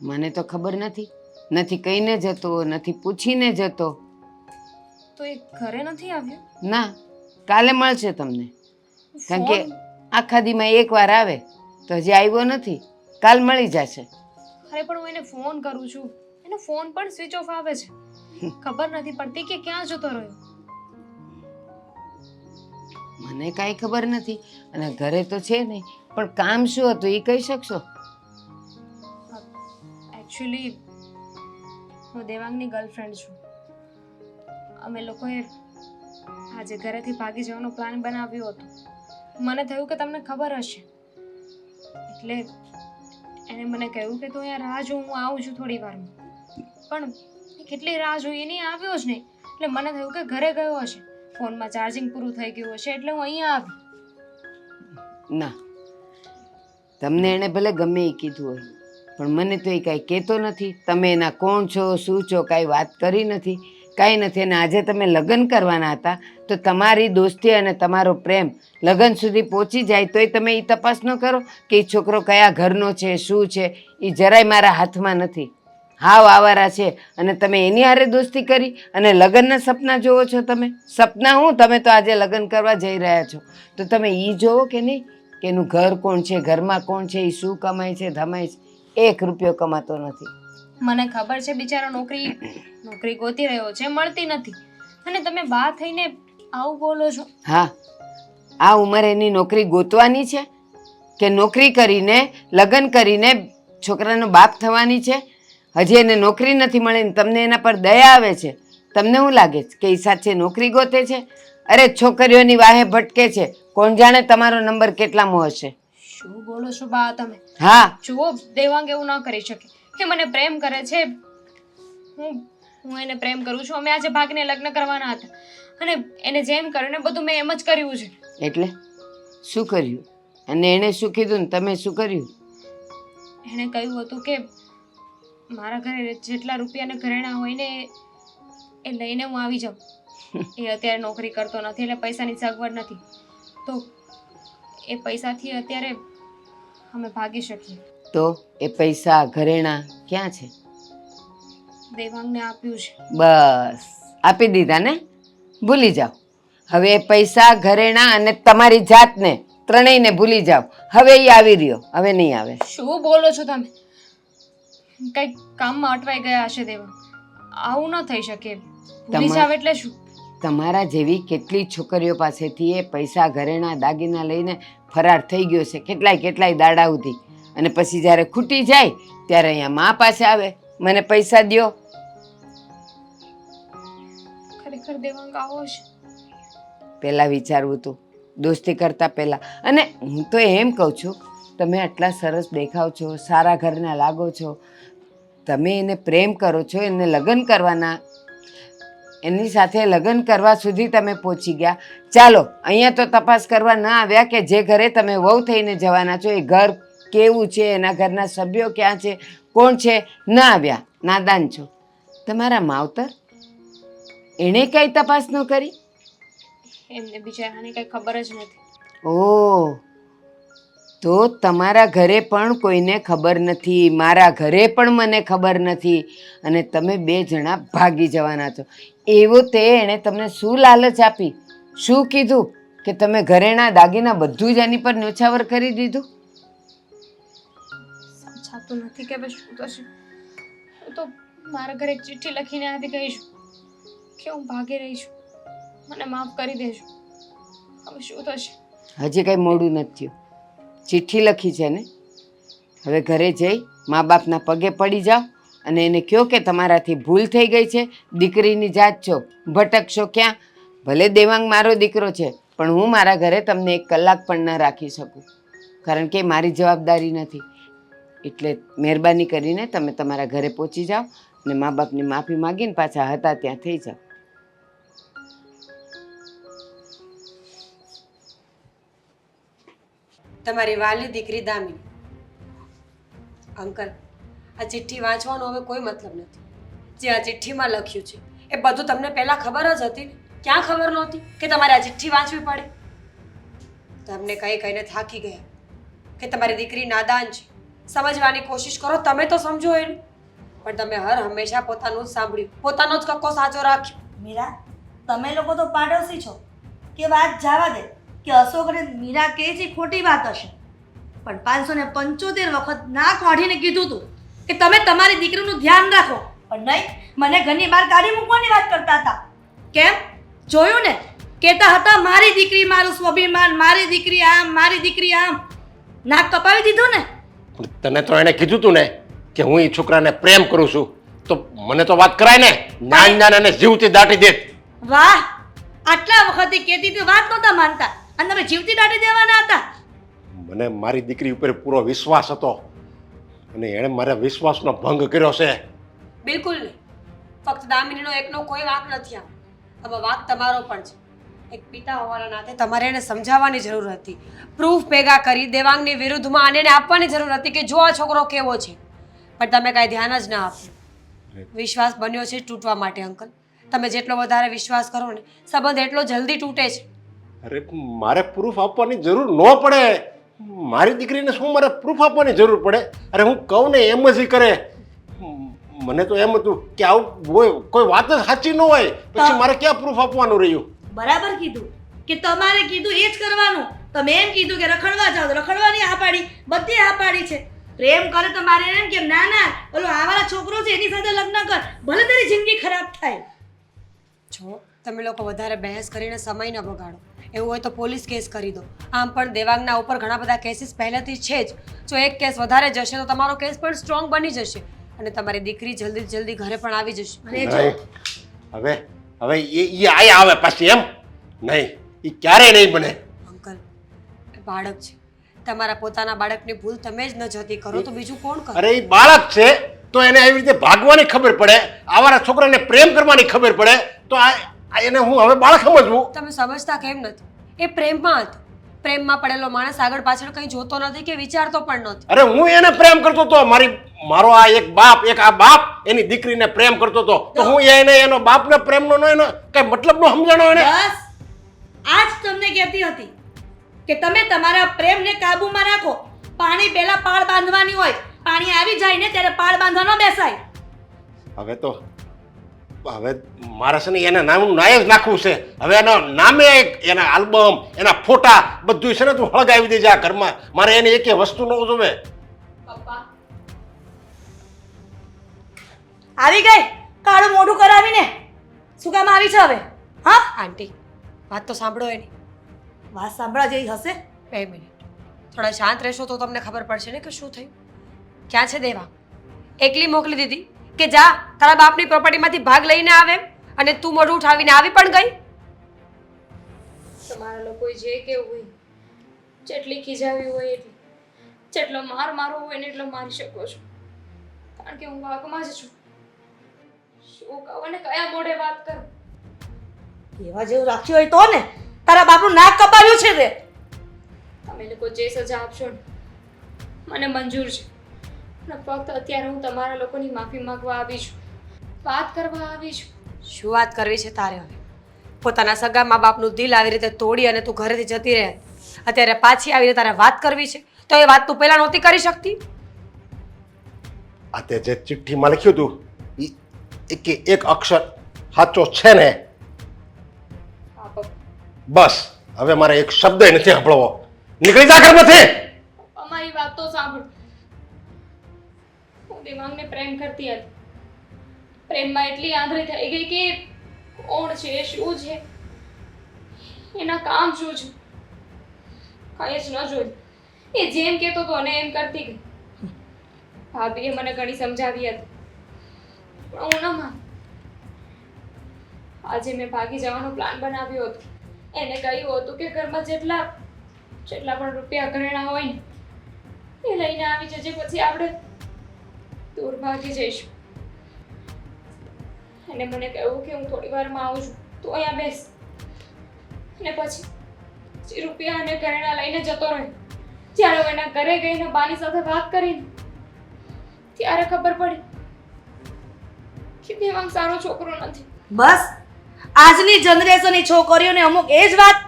મને તો ખબર નથી. નથી કહીને જતો, નથી પૂછીને જતો. તો એ ઘરે નથી આવ્યો? ના, કાલે મળશે તમને. કારણ કે ફોન? આખા દીમાં એકવાર આવે તો હજી આવ્યો નથી. કાલ મળી જશે. અરે પણ હું એને ફોન કરું છું, એનો ફોન પણ સ્વિચ ઓફ આવે છે. ખબર નથી પડતી કે ક્યાં જતો રહ્યો. મને કાંઈ ખબર નથી. અને ઘરે તો છે નહીં, પણ કામ શું હતું એ કહી શકશો? એકચ્યુઅલી હું દેવાંગની ગર્લફ્રેન્ડ છું. અમે લોકોએ આજે ઘરેથી ભાગી જવાનો પ્લાન બનાવ્યો હતો. મને થયું કે તમને ખબર હશે, એટલે એને મને કહ્યું કે તું અહીંયા રાહ જો, હું આવું છું થોડી વારમાં. પણ કેટલી રાહ જોઈ, નહીં આવ્યો જ નહીં. એટલે મને થયું કે ઘરે ગયો હશે, ફોનમાં ચાર્જિંગ પૂરું થઈ ગયું હશે, એટલે હું અહીંયા આવી. ના, તમને એણે ભલે ગમે એ કીધું હોય, પણ મને તો એ કાંઈ કહેતો નથી. તમે એના કોણ છો, શું છો, કાંઈ વાત કરી નથી, કાંઈ નથી. અને આજે તમે લગ્ન કરવાના હતા, તો તમારી દોસ્તી અને તમારો પ્રેમ લગ્ન સુધી પહોંચી જાય તોય તમે એ તપાસ ન કરો કે એ છોકરો કયા ઘરનો છે, શું છે. એ જરાય મારા હાથમાં નથી. હાવ આવારા છે. અને તમે એની હારે દોસ્તી કરી અને લગ્નના સપના જોવો છો તમે? સપના હું? તમે તો આજે લગ્ન કરવા જઈ રહ્યા છો, તો તમે એ જોવો કે નહીં કે એનું ઘર કોણ છે, ઘરમાં કોણ છે, એ શું કમાય છે, ધમાય છે? 1 રૂપિયો કમાતો નથી. મને ખબર છે બિચારો નોકરી ગોતી રહ્યો છે, મળતી નથી, અને તમે બા થઈને આવું બોલો છો. હા, આ ઉંમરે એની નોકરી ગોતવાની છે કે નોકરી કરીને લગ્ન કરીને છોકરાનો બાપ થવાની છે? હજી એને નોકરી નથી મળી ને તમને એના પર દયા આવે છે? તમને શું લાગે છે કે એ સાચે નોકરી ગોતે છે? અરે છોકરીઓની વાહે ભટકે છે. કોણ જાણે તમારો નંબર કેટલામો હશે. શું બોલો છો બા તમે? હા, જુઓ, દેવાંગ એવું ન કરી શકે. એ મને પ્રેમ કરે છે, હું એને પ્રેમ કરું છું. અમે આજે ભાગને લગ્ન કરવાના હતા, અને એને જેમ કર્યું ને બધું મેં એમ જ કર્યું છે. એટલે શું કર્યું? અને એણે શું કીધું ને તમે શું કર્યું? એણે કહ્યું હતું કે મારા ઘરે જેટલા રૂપિયાના ઘરેણા હોય ને એ લઈને હું આવી જાઉં. એ અત્યારે નોકરી કરતો નથી, એટલે પૈસાની સગવડ નથી, તો એ પૈસાથી અત્યારે અમે ભાગી શકીએ. તો એ પૈસા ઘરેણા ક્યાં છે? દેવાંગને આપ્યું છે. બસ આપી દીધા ને? ભૂલી જાઓ હવે. એ પૈસા, ઘરેણા અને તમારી જાતને ત્રણેયને ભૂલી જાઓ. હવે એ આવી રહ્યો, હવે નહીં આવે. શું બોલો છો તમે? કઈ કામમાં અટવાઈ ગયા હશે દેવાંગ. આવું ન થઈ શકે. ભૂલી જાવ એટલે શું? તમારા જેવી કેટલી છોકરીઓ પાસેથી એ પૈસા, ઘરેણા, દાગીના લઈને ફરાર થઈ ગયો છે, કેટલાય દાડા સુધી. અને પછી જ્યારે ખૂટી જાય ત્યારે અહીંયા મા પાસે આવે, મને પૈસા દ્યો. ખરેખર દેવાંગ આવો છે? પહેલાં વિચારવું હતું, દોસ્તી કરતા પહેલાં. અને હું તો એમ કહું છું, તમે આટલા સરસ દેખાવ છો, સારા ઘરના લાગો છો, તમે એને પ્રેમ કરો છો, એને લગ્ન કરવાના, એની સાથે લગ્ન કરવા સુધી તમે પહોંચી ગયા. ચાલો, અહીંયા તો તપાસ કરવા ના આવ્યા કે જે ઘરે તમે વહુ થઈને જવાના છો એ ઘર કેવું છે, એના ઘરના સભ્યો ક્યાં છે, કોણ છે, ના આવ્યા. નાદાન છો. તમારા માવતર એણે કઈ તપાસ ન કરી? એમને બિચારાને કઈ ખબર જ નથી. ઓહ, તો તમારા ઘરે પણ કોઈને ખબર નથી, મારા ઘરે પણ મને ખબર નથી, અને તમે 2 જણા ભાગી જવાના છો. એવો તે એણે તમને શું લાલચ આપી? શું કીધું કે તમે ઘરેણા દાગીના બધું જ એની પર ન્યોછાવર કરી દીધું? સમજાતું નથી કે હવે શું થશે. હું તો મારા ઘરે એક ચિઠ્ઠી લખીને આવી ગઈ છું કે હું ભાગી રહી છું, મને માફ કરી દેજો. હવે શું થશે? હજી કંઈ મોડું નથી થયું. ચિઠ્ઠી લખી છે ને, હવે ઘરે જઈ મા બાપના પગે પડી જાઓ અને એને કહો કે તમારાથી ભૂલ થઈ ગઈ છે, દીકરીની જાત છો, ભટકશો ક્યાં? ભલે દેવાંગ મારો દીકરો છે, પણ હું મારા ઘરે તમને 1 કલાક પણ ન રાખી શકું, કારણ કે મારી જવાબદારી નથી. એટલે મહેરબાની કરીને તમે તમારા ઘરે પહોંચી જાઓ અને મા બાપની માફી માગીને પાછા હતા ત્યાં થઈ જાઓ. તમારી વાલી દીકરી દામિની. અંકલ, આ ચિઠ્ઠી વાંચવાનો હવે કોઈ મતલબ નથી. જે આ ચિઠ્ઠીમાં લખ્યું છે એ બધું તમને પહેલાં ખબર જ હતી ને? ક્યાં ખબર નહોતી કે તમારે આ ચિઠ્ઠી વાંચવી પડે? તમને કહી કહીને થાકી ગયા કે તમારી દીકરી નાદાન છે, સમજવાની કોશિશ કરો, તમે તો સમજો એને. પણ તમે હંમેશા પોતાનું જ સાંભળ્યું, પોતાનો જ કક્કો સાચો રાખ્યો. મીરા, તમે લોકો તો પાડોશી છો કે વાત જવા દે કે અશોક અને મીરા કહે છે ખોટી વાત હશે, પણ 575 વખત ના કાઢીને કીધું હતું કે તમે તમારી દીકરીનું ધ્યાન રાખો, પણ નહીં, મને ઘરની બહાર કાઢી મૂકવાની વાત કરતા હતા. કેમ? જોયું ને, કહેતા હતા મારી દીકરી મારું સ્વાભિમાન, મારી દીકરી આમ, મારી દીકરી આમ. નાક કપાવી દીધું ને. તને તો એને કીધું તું ને કે હું એ છોકરાને પ્રેમ કરું છું, તો મને તો વાત કરાય ને. નાન જીવતી દાટી દેત. વાહ, આટલા વખતે કહેતી તો વાત નહોતા માનતા અને તમે જીવતી દાટી દેવાના હતા. મને મારી દીકરી ઉપર પૂરો વિશ્વાસ હતો અને એણે મારા વિશ્વાસનો ભંગ કર્યો છે. બિલકુલ નહીં. ફક્ત દામિનીનો એકનો કોઈ વાંક નથી. આમાં વાંક તમારો પણ છે. એક પિતા હોવાના નાતે તમારે એને સમજાવવાની જરૂર હતી, પ્રૂફ ભેગા કરી દેવાંગની વિરુદ્ધમાં આને આપવાની જરૂર હતી કે જો આ છોકરો કેવો છે, પણ તમે કાંઈ ધ્યાન જ ના આપ્યું. વિશ્વાસ બન્યો છે તૂટવા માટે. અંકલ, તમે જેટલો વધારે વિશ્વાસ કરો ને, સંબંધ એટલો જલ્દી તૂટે છે. અરે મારે પ્રૂફ આપવાની જરૂર ન પડે. મારી દીકરીને શું મારે પ્રૂફ આપવાની જરૂર પડે? અરે હું કહું ને એમ જ કરે. મને તો એમ હતું કે આવું કોઈ વાત જ સાચી ન હોય પછી મારે ક્યાં પ્રૂફ આપવાનું રહ્યું? બરાબર કીધું કે તમારે કીધું એ જ કરવાનું. તમે એમ કીધું કે રખડવા જાઓ તો રખડવાની હા પાડી, બધી હા પાડી છે. પ્રેમ કરે તો મારે એમ કે ના ના ઓલો આવાળા છોકરો છે એની સાથે લગ્ન કર, ભલે તારી જિંદગી ખરાબ થાય. જો તમે લોકો વધારે બહેસ કરીને સમય ન બગાડો. એવું હોય તો પોલીસ કેસ કરી દો. આમ પણ દેવાંગના ઉપર ઘણા બધા કેસીસ પહેલેથી છે જ. જો એક કેસ વધારે જશે તો તમારો કેસ પણ સ્ટ્રોંગ બની જશે અને તમારી દીકરી જલ્દી જલ્દી ઘરે પણ આવી જશે. અને જો હવે હવે એ આયા આવે પાછી એમ નહીં, એ ક્યારેય નહીં બને. અંકલ, એ બાળક છે. તમારા પોતાના બાળકની ભૂલ તમે જ ન જતી કરો તો બીજું કોણ કરે? અરે એ બાળક છે તો એને આવી રીતે ભાગવાની ખબર પડે, આવારા છોકરાને પ્રેમ કરવાની ખબર પડે, તો આ એને હું હવે બાળક સમજવું? તમે સમજતા કેમ નથી? એ પ્રેમમાં હતો. પ્રેમમાં પડેલો માણસ આગળ પાછળ કંઈ જોતો નથી કે વિચારતો પણ નથી. અરે હું એને પ્રેમ કરતો હતો. મારો આ એક બાપ એની દીકરીને પ્રેમ કરતો હતો, તો હું એનો બાપને પ્રેમનો એનો કઈ મતલબ નો સમજાણો એને? બસ આજ તમને કહેતી હતી કે તમે તમારા પ્રેમને કાબૂમાં રાખો. પાણી પહેલા પાળ બાંધવાની હોય, પાણી આવી જાય ને ત્યારે પાળ બાંધવા ન બેસાય. હવે મારે છે ને એના નામનું નાય જ નાખવું છે. હવે એના નામે એના આલ્બમ, એના ફોટા બધું છે ને તું હળગાવી દેજે આ ઘરમાં. મારે એની એક વસ્તુ ન જોવે. પપ્પા, આવી ગઈ કાળું મોઢું કરાવીને. શું કામ આવી છે હવે? હા આંટી, વાત તો સાંભળો એની. વાત સાંભળવા જેવી હશે. 2 મિનિટ થોડા શાંત રહેશો તો તમને ખબર પડશે ને કે શું થયું. ક્યાં છે દેવા? એકલી મોકલી દીધી કે જા તારા બાપની પ્રોપર્ટીમાંથી ભાગ લઈને આવે એમ, અને તું મોઢું ઉઠાવીને આવી પણ ગઈ. તમારા લોકોએ જે કેવું હોય, જેટલી ખીજાવી હોય એટલી, જેટલો માર મારવો હોય ને એટલો મારી શકો છો, કારણ કે હું વાગમાં જ છું. શું કહું અને કયા મોઢે વાત કરું? એવા જેવું રાખ્યું હોય તો ને તારા બાપનું નાક કપાવ્યું છે તે. તમે લોકો જે સજા આપશો ને મને મંજૂર છે. અને ફક્ત અત્યારે હું તમારા લોકોની માફી માંગવા આવી છું, વાત કરવા આવી છું. શું વાત કરવી છે તારે હવે? પોતાના સગા મા બાપનું દિલ આવી રીતે તોડી અને તું ઘરેથી જતી રહે, અત્યારે પાછી આવીને તારે વાત કરવી છે? તો એ વાત તું પહેલા નહોતી કરી શકતી? આ તે જે ચિઠ્ઠીમાં લખ્યું હતું એક અક્ષર સાચો છે ને? હા પપ્પા. બસ હવે મારે એક શબ્દ નથી સાંભળવો. નીકળી જા ઘરમાંથી. અમારી વાત તો સાંભળ. હું દેવાંગને પ્રેમ કરતી હતી. પ્રેમમાં એટલી આંધળી થઈ ગઈ કે કોણ છે, શું છે, એના કામ શું છે, કઈ જ ન જોયું. એ જેમ કહેતો હતો અને એમ કરતી ગઈ. ભાભીએ મને ઘણી સમજાવી હતી પણ હું ન માન. આજે મેં ભાગી જવાનો પ્લાન બનાવ્યો હતો. એને કહ્યું હતું કે ઘરમાં જેટલા પણ રૂપિયા ઘરેણા હોય ને એ લઈને આવી જજે, પછી આપણે દૂર ભાગી જઈશું. અને મને કહ્યું કે હું થોડી વારમાં આવું છું, તું અહીંયા બેસ. અને પછી રૂપિયા અને ઘરેણા લઈને જતો રહ્યો. જ્યારે હું એના ઘરે ગઈને બાની સાથે વાત કરીને ત્યારે ખબર પડી કે દેવાંગ સારો છોકરો નથી. બસ આજની જનરેશનની છોકરીઓને અમુક એ જ વાત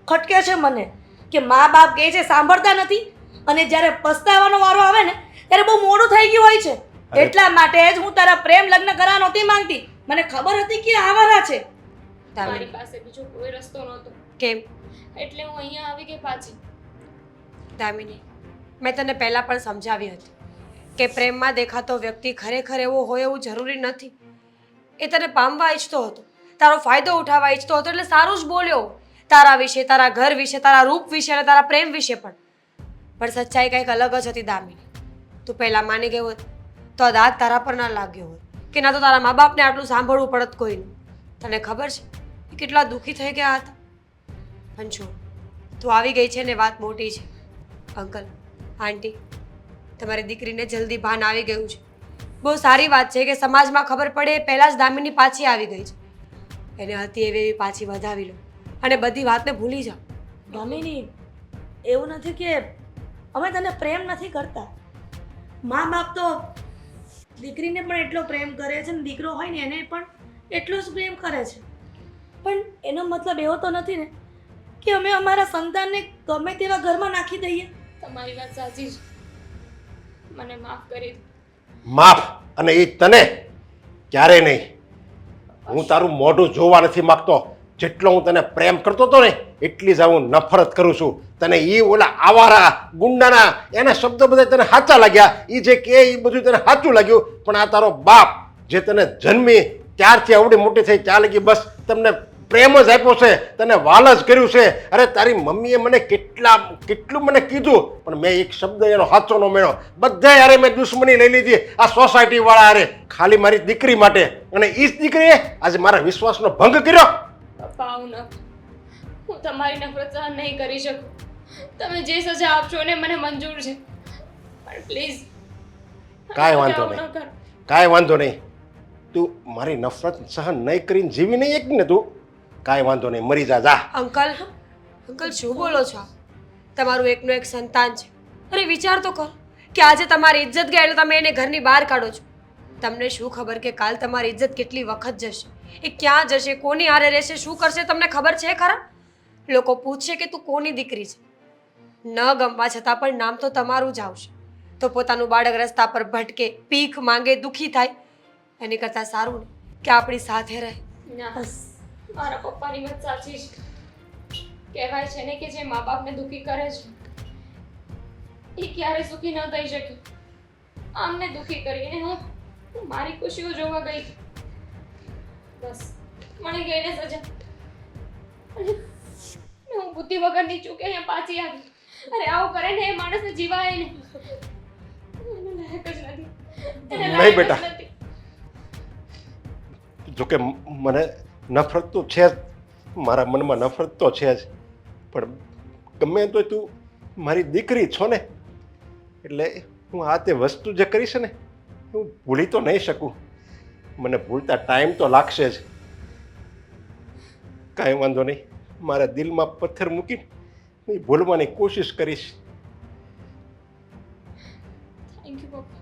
ખટકે છે મને કે મા બાપ કહે છે સાંભળતા નથી, અને જ્યારે પસ્તાવાનો વારો આવે ને ત્યારે બહુ મોડું થઈ ગયું હોય છે. એટલા માટે જ હું તારા પ્રેમ લગ્ન કરવા નહોતી માંગતી. મને ખબર હતી કે આવારા છે. મારી પાસે બીજો કોઈ રસ્તો નહોતો, કેમ? એટલે હું અહીંયા આવી ગઈ પાછી. દામિની, મેં તને પહેલાં પણ સમજાવી હતી કે પ્રેમમાં દેખાતો વ્યક્તિ ખરેખર એવો હોય એવું જરૂરી નથી. એ તને પામવા ઈચ્છતો હતો, તારો ફાયદો ઉઠાવવા ઈચ્છતો હતો, એટલે સારું જ બોલ્યો તારા વિશે, તારા ઘર વિશે, તારા રૂપ વિશે અને તારા પ્રેમ વિશે પણ સચ્ચાઈ કંઈક અલગ જ હતી દામિની. તું પહેલાં માની ગયો હોત તો આ દાગ તારા પર ના લાગ્યો હોત, કે ના તો તારા મા બાપને આટલું સાંભળવું પડત કોઈનું. તને ખબર છે એ કેટલા દુઃખી થઈ ગયા હતા. પણ જો તું આવી ગઈ છે ને વાત મોટી છે. અંકલ, આંટી, તમારી દીકરીને જલ્દી ભાન આવી ગયું છે. બહુ સારી વાત છે કે સમાજમાં ખબર પડે એ પહેલાં જ દામિની પાછી આવી ગઈ છે. એને હતી એવી પાછી વધાવી લો અને બધી વાતને ભૂલી જાઓ. દામિની, એવું નથી કે અમે તને પ્રેમ નથી કરતા. મા બાપ તો દીકરીને પણ એટલો પ્રેમ કરે છે ને દીકરો હોય ને એને પણ એટલો જ પ્રેમ કરે છે. પણ એનો મતલબ એવો તો નથી ને કે અમે અમારા સંતાનને ગમે તેવા ઘરમાં નાખી દઈએ. તમારી વાત સાચી છે, મને માફ કરી દો. માફ? અને એ તને? ક્યારે નહીં. હું તારું મોઢું જોવા નથી માંગતો. જેટલો હું તને પ્રેમ કરતો હતો ને એટલી જ હું નફરત કરું છું. તને એ ઓલા આવારા ગુંડાના એના શબ્દો બધા તને સાચા લાગ્યા, એ જે કે એ બધું તને સાચું લાગ્યું. પણ આ તારો બાપ જે તને જન્મી ત્યારથી આવડી મોટી થઈ ત્યાં લગી બસ તમને પ્રેમ જ આપ્યો છે, તને વાલ જ કર્યું છે. અરે તારી મમ્મીએ મને કેટલું મને કીધું પણ મેં એક શબ્દ એનો સાચો ન મેળ્યો. બધા યારે મેં દુશ્મની લઈ લીધી આ સોસાયટી વાળા હારે, ખાલી મારી દીકરી માટે. અને એ જ દીકરીએ આજે મારા વિશ્વાસનો ભંગ કર્યો. પપ્પા, આવું ન. હું તમારી નફરત સહન નહીં કરી શકું. તમે જે સજા આપશો ને મને મંજૂર છે, પણ પ્લીઝ કાંઈ વાંધો નહીં, કાંઈ વાંધો નહીં. તું મારી નફરત સહન નહીં કરીને જીવી નહીં એક ને તું. કાંઈ વાંધો નહીં, મરી જા. અંકલ, શું બોલો છો? તમારું એકનું એક સંતાન છે. અરે વિચાર તો કરો કે આજે તમારી ઇજ્જત ગઈ એટલે તમે એને ઘરની બહાર કાઢો છો. તમને શું ખબર કે કાલ તમારી ઇજ્જત કેટલી વખત જશે, એ ક્યાં જશે, કોની હારે રહેશે, શું કરશે, તમને ખબર છે ખરા? લોકો પૂછશે કે તું કોની દીકરી છે. ન ગમવા છતાં પણ નામ તો તમારું જ આવશે. તો પોતાનું બાળક રસ્તા પર ભટકે, ભીખ માંગે, દુઃખી થાય, એની કરતાં સારું ને કે આપણી સાથે રહે. ના, મારા પપ્પાની વાત સાચી છે. કહેવાય છે ને કે જે મા બાપને દુઃખી કરે છે એ ક્યારે સુખી ન થઈ શકે. આમને દુઃખી કરીને હું મારી ખુશીઓ જોવા ગઈ. બસ મળી ગઈ ને સજા. અને હું બુદ્ધિ વગરની ચૂકે અહીંયા પાછી આવી. અરે આવું કરે ને એ માણસને જીવાય ને. એને લાયક જ નથી. એને નહીં લાયક જ બેટા. નથી. જોકે મને નફરત તો છે જ, મારા મનમાં નફરત તો છે જ, પણ ગમે તો તું મારી દીકરી છો ને એટલે હું આ તે વસ્તુ જે કરી છે ને હું ભૂલી તો નહીં શકું. મને ભૂલતા ટાઈમ તો લાગશે જ. કાંઈ વાંધો નહીં, મારા દિલમાં પથ્થર મૂકીને હું ભૂલવાની કોશિશ કરીશ. થેન્ક યુ પપ્પા.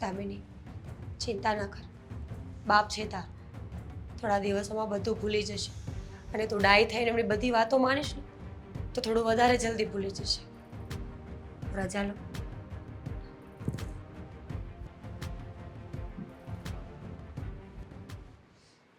દામિની, ચિંતા ન કર. બાપ છે તાર, થોડા દિવસોમાં બધું ભૂલી જશે. અને તું ડાઈ થઈને એમની બધી વાતો માનીશ ને તો થોડું વધારે જલ્દી ભૂલી જશે રજા લો